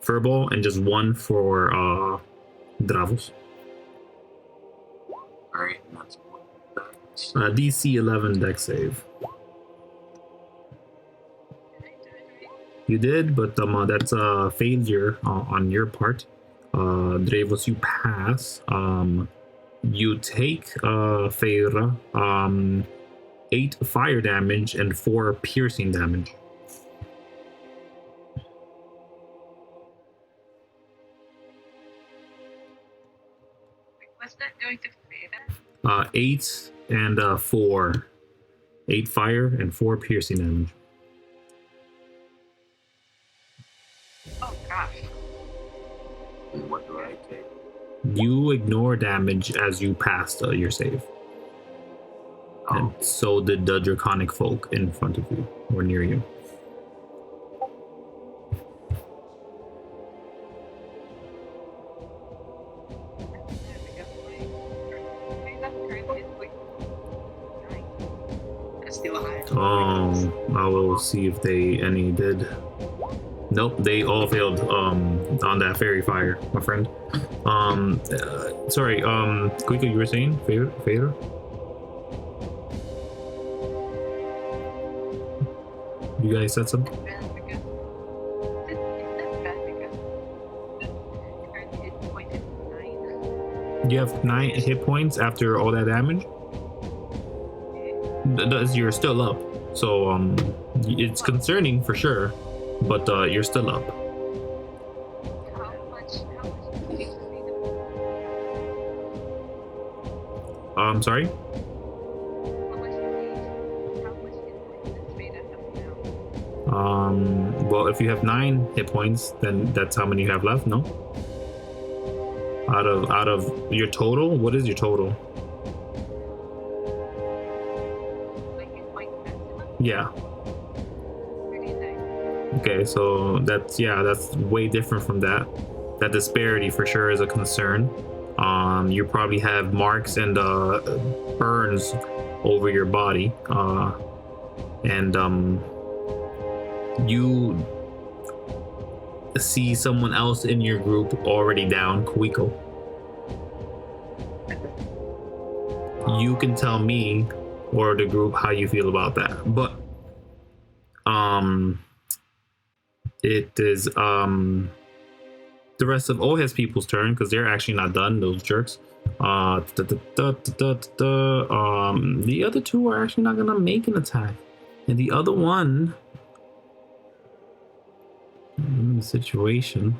Furball and just 1 for Dravos. Alright, and that's what that's DC 11 deck save. You did, but that's a failure on your part. Dravos, you pass. You take Feara 8 fire damage and 4 piercing damage. What's that doing to Feara? 8 and 4. 8 fire and 4 piercing damage. Oh gosh. and what do I take? You ignore damage as you passed your save. Oh, And so did the draconic folk in front of you or near you. There we go. Feara's current hit point. Nice. That's still high. I will see if any did. Nope, they all failed on that fairy fire, my friend. Sorry, Kuiko, you were saying? Feara? You guys said something? Bad because it's bad because the current hit point is 9. You have 9 hit points after all that damage? You're still up. So, it's concerning for sure, but you're still up. How much HP Sorry? how much hit points does Feara have now? Well, if you have 9 hit points, then that's how many you have left, no? Out of your total? What is your total? Like hit point maximum? Yeah. 39. Okay, so that's way different from that. That disparity for sure is a concern. You probably have marks and burns over your body, and you see someone else in your group already down, Kuiko. You can tell me or the group how you feel about that, but it is the rest of OHS people's turn because they're actually not done, those jerks. The other 2 are actually not gonna make an attack, and the other one in the situation,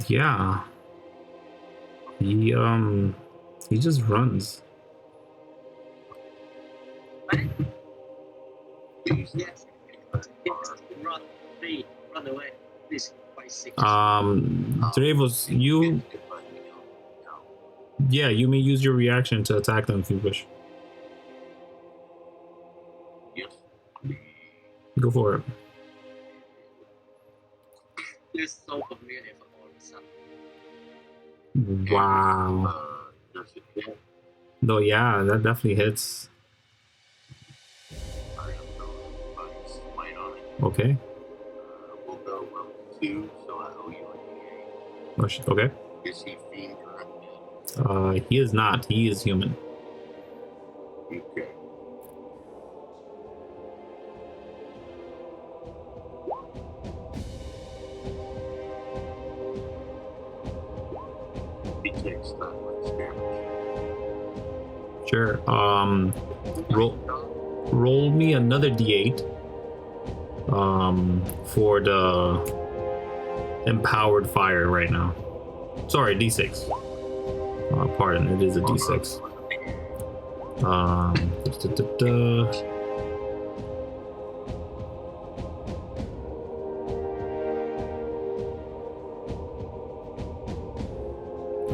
yeah, he just runs. please. Yes. Run, please, run away. Please, by 6. Dravos, you you may use your reaction to attack them if you wish. Yes. Go for it. You're so familiar for all this stuff. Wow. Does it hit? No, yeah, that definitely hits. Alright, I'm going to smite on it. Okay. We'll go level 2, so I owe you a Oh, shit. Okay. D8. Is he fiend or undead? He is not. He is human. Okay. He takes that much damage. Sure. Roll me another D8. For the empowered fire right now. Sorry, D6. Pardon, it is a D6.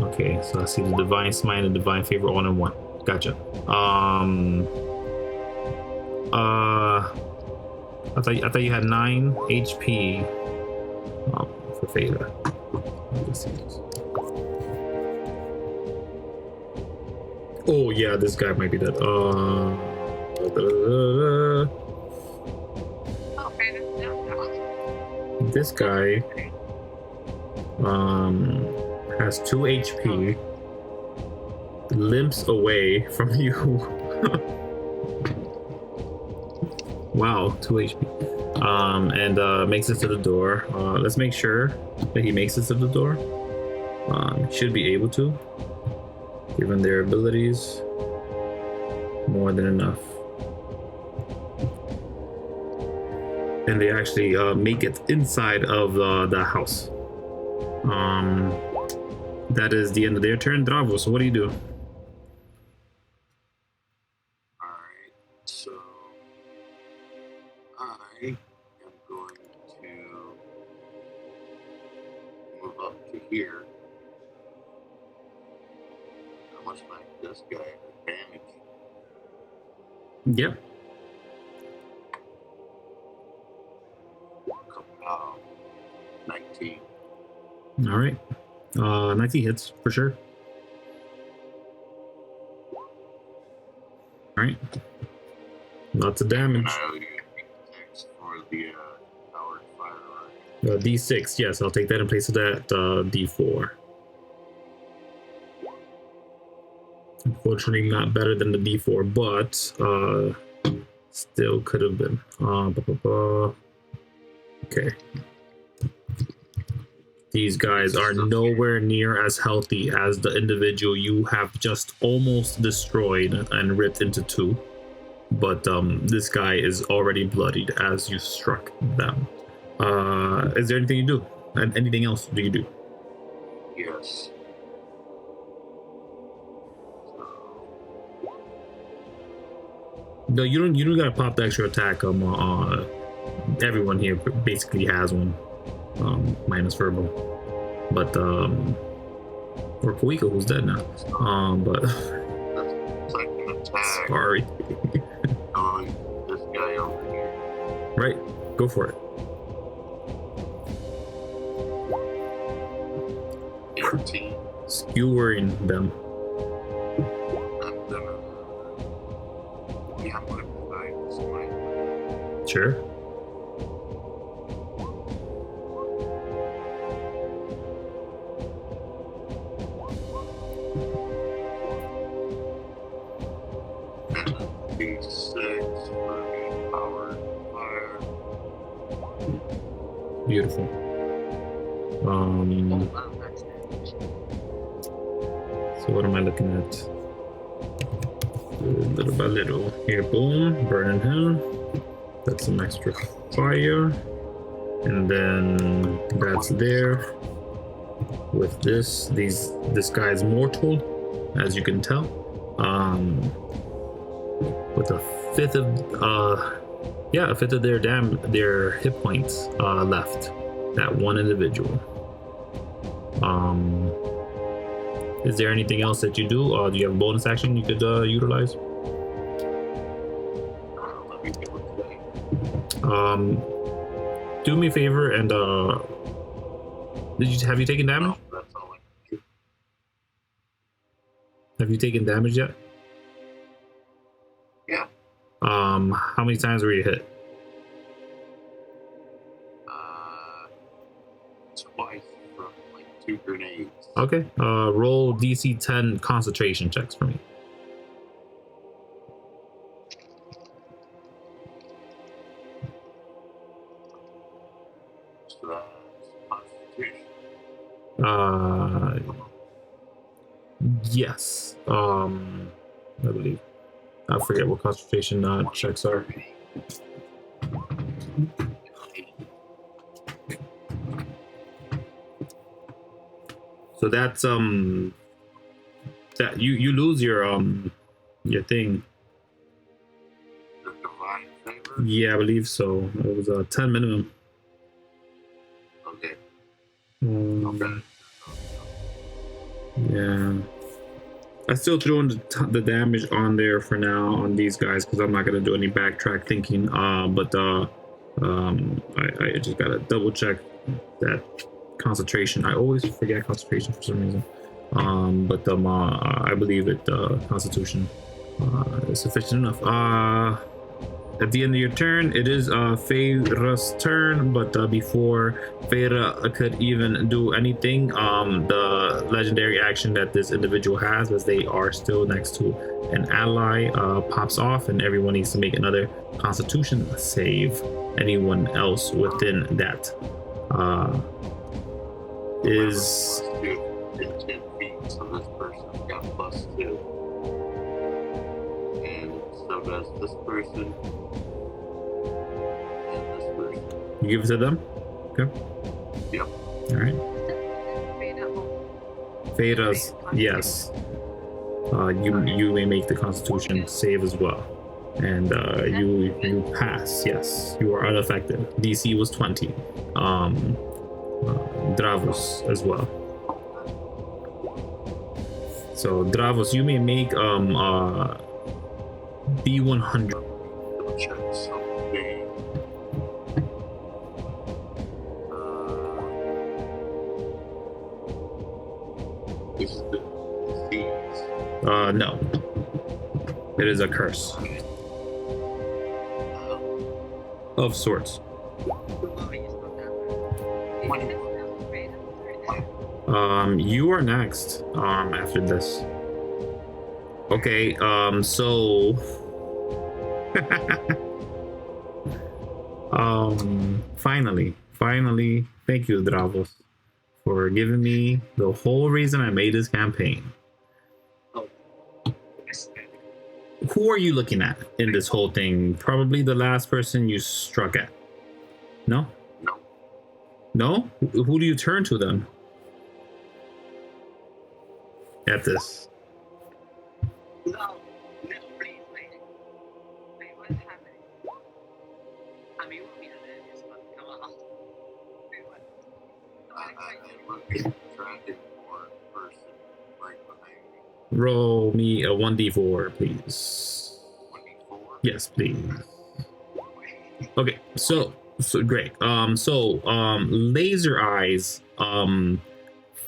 Okay, so I see the divine smite and the divine favor all in one. Gotcha. I thought you had 9 HP. For Feara. Let's see this. Oh yeah, this guy might be dead. Oh, right, it's down now. This guy has 2 HP, limps away from you. Wow, 2 HP. And makes it to the door. Let's make sure that he makes it to the door. Should be able to, given their abilities. More than enough. And they actually make it inside of the house. That is the end of their turn. Dravos, what do you do? Alright, so I am going to move up to here. How much might this guy have damage? Yep. Uh, 19. All right. 19 hits for sure. All right. Lots of damage. And I'll use D6 for the powered fire, right? D6, yes, I'll take that in place of that D4. Unfortunately, not better than the D4, but still could have been. Okay. These guys are nowhere near as healthy as the individual you have just almost destroyed and ripped into 2. But this guy is already bloodied as you struck them. Is there anything you do? And anything else do you do? Yes. No, you don't gotta pop the extra attack. Everyone here basically has one. Minus verbal. But or Kuiko, who's dead now. But That's like an attack. sorry. This guy over here. Right, go for it. 18. Skewering them. I'm gonna. Yeah, I'm gonna provide this might. Sure. D6 for the powered fire. Beautiful. So what am I looking at? Little by little. Here, boom, burning him. That's some extra fire. And then that's there. With this guy's mortal, as you can tell. With a fifth of their hit points left. That one individual. Is there anything else that you do? Do you have a bonus action you could utilize? Let me do Do me a favor and have you taken damage? That's all I can do. Have you taken damage yet? Yeah. How many times were you hit? Twice from like 2 grenades. Okay. Roll DC 10 concentration checks for me. So that's Constitution. Yes. I believe. I forget what concentration checks are. So that's that you lose your thing. The divine favor? Yeah, I believe so. It was 10 minimum. Okay. Okay. Yeah. I still threw in the damage on there for now on these guys because I'm not gonna do any backtrack thinking. But I just gotta double check that concentration. I always forget concentration for some reason. But I believe it Constitution. Sufficient enough. At the end of your turn, it is Feara's turn, but before Feara could even do anything, the legendary action that this individual has, as they are still next to an ally, pops off, and everyone needs to make another Constitution save. Anyone else within that is in 10 feet, so this person's got +2. And so does this person. And this person. you give it to them. Okay. Yep. All right. Feara's, yes. You may make the Constitution save as well, and you pass. Yes, you are unaffected. DC was 20. Dravos as well. So Dravos, you may make D100. Double check something. This is the disease. No, it is a curse of sorts. You are next. After this. Okay. So. Finally, thank you, Dravos, for giving me the whole reason I made this campaign. Who are you looking at in this whole thing? Probably the last person you struck at. No? No. No? Who do you turn to then? At this. No, please, wait. Wait, what's happening? I mean, we'll be there this one. Come on. Wait, what? I'm looking at the dragon or person right behind me. Roll me a 1d4, please. 24. Yes, please. Okay, so great. Laser eyes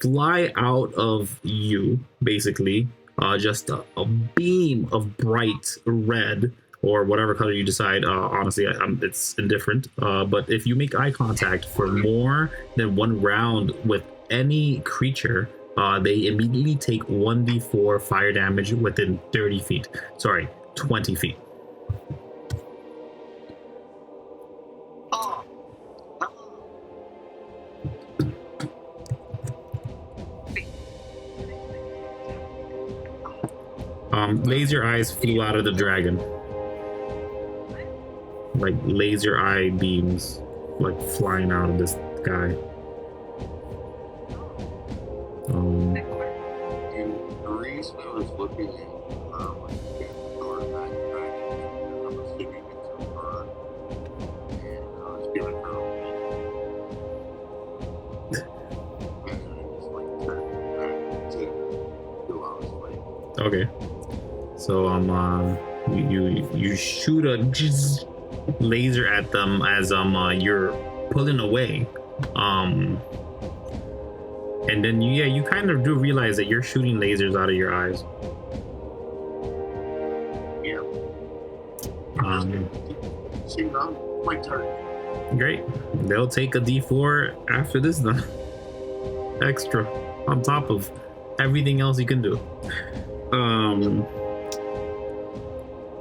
fly out of you, basically. Just a beam of bright red or whatever color you decide. Honestly, it's indifferent. But if you make eye contact for more than one round with any creature, they immediately take 1d4 fire damage within 30 feet. Sorry, 20 feet. Oh, Laser eyes flew out of the dragon. Like laser eye beams, like flying out of this guy. And the reason I was looking at like the door of that dragon, I'm assuming it's a bird, and I was giving her a wink. And I just like turned back to who I was fighting. Okay. So you shoot a laser at them as you're pulling away. And then you kind of do realize that you're shooting lasers out of your eyes. Yeah. See, my turn. Great. They'll take a D4 after this then. Extra on top of everything else you can do.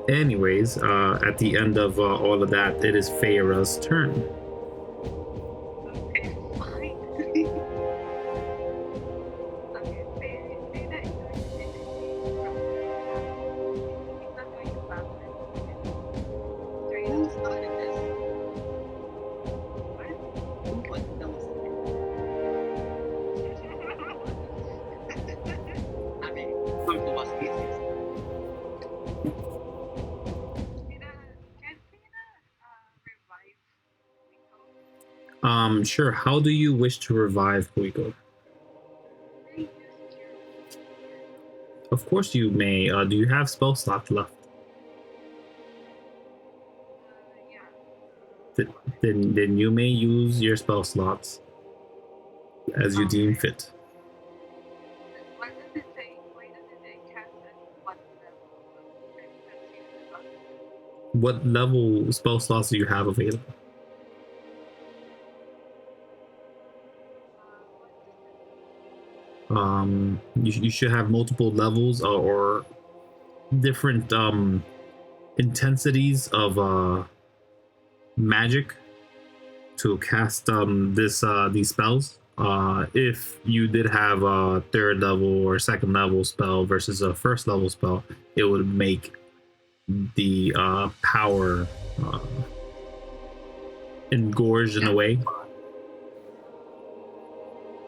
Anyways, at the end of all of that, it is Feara's turn. Okay, fine. Okay, say that you're going to take a he's not going to battle it. who's not in this? What? Who put those? I mean, who was easiest? Sure. How do you wish to revive Kuiko? Of course you may. Do you have spell slots left? Then you may use your spell slots as you deem fit. What does it say? Why does it say cast at what level? What level spell slots do you have available? You should have multiple levels or different intensities of magic to cast these spells. If you did have a third level or second level spell versus a first level spell, it would make the power engorged in a way.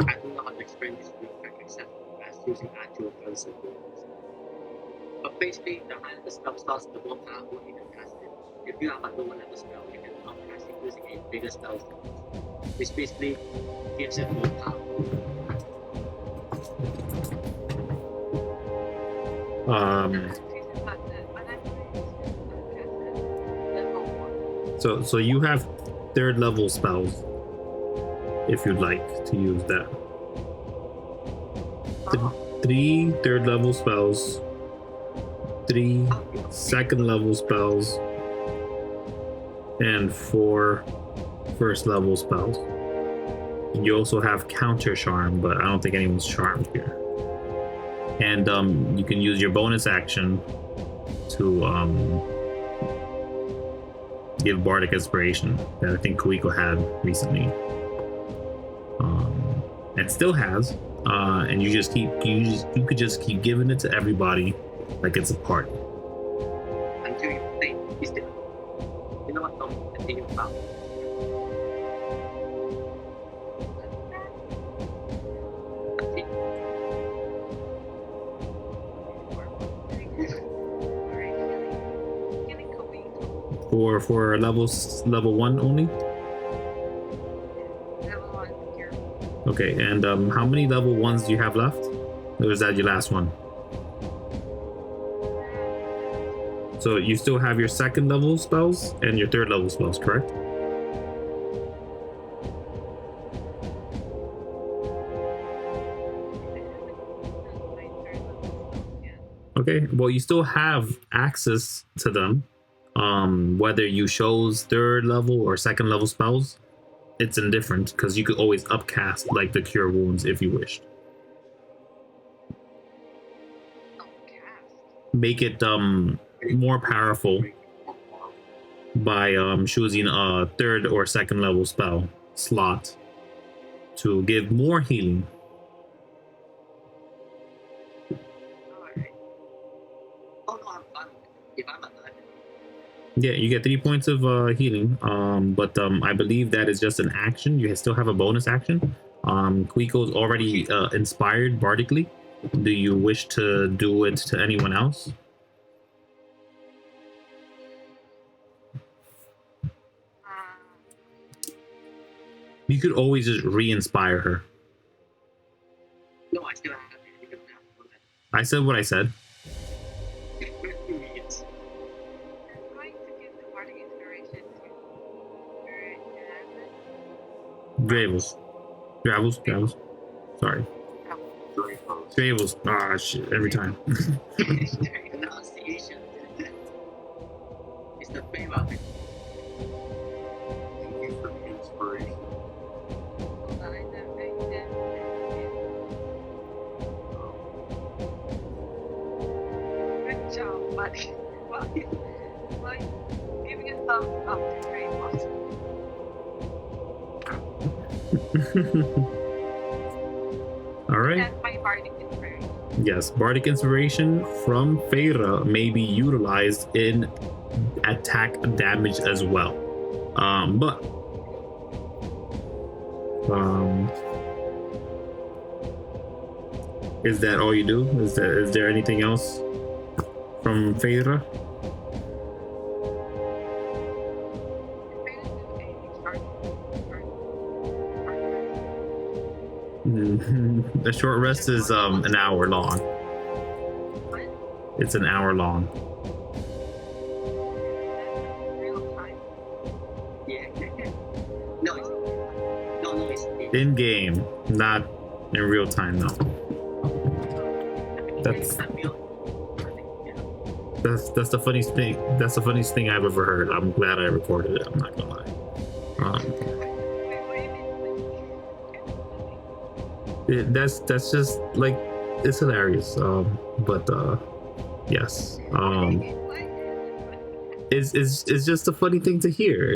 I don't know how to explain this real quick except as using actual principles. But basically, the higher the spell slots, the more powerful you can cast it. If you have a lower level spell, you can upcast it using a bigger spell slot, which basically gives it more power. So you have third level spells if you'd like to use that. Three third level spells, 3 second level spells, and 4 first level spells. You also have counter charm, but I don't think anyone's charmed here. And you can use your bonus action to give bardic inspiration that I think Kuiko had recently, and still has. And you could just keep giving it to everybody like it's a party. Until you think, you know what, Tom? Continue about. For level 1 only. Okay, and how many level 1s do you have left? Or is that your last one? So you still have your second level spells and your third level spells, correct? Okay, well, you still have access to them. Whether you chose third level or second level spells, it's indifferent because you could always upcast like the cure wounds if you wished. Make it more powerful by choosing a third or second level spell slot to give more healing. Yeah, you get 3 points of healing, but I believe that is just an action. You still have a bonus action. Kuiko's already inspired bardically. Do you wish to do it to anyone else? You could always just re-inspire her. No, I still have it. I said what I said. Dravos. Sorry. Dravos. Ah, shit. Every time. Pronunciation. It's the Feara. Thank you for the inspiration. Good job, buddy. Why giving a thumbs up to Dravos? All right. That's my bardic inspiration. Yes, bardic inspiration from Feara may be utilized in attack damage as well. Is that all you do? Is there anything else from Feara? The short rest is an hour long. It's an hour long. Real time. Yeah. No, it's In game, not in real time though. That's That's the funniest thing. That's the funniest thing I've ever heard. I'm glad I recorded it. I'm not gonna lie. That's just like it's hilarious. But yes. It's just a funny thing to hear.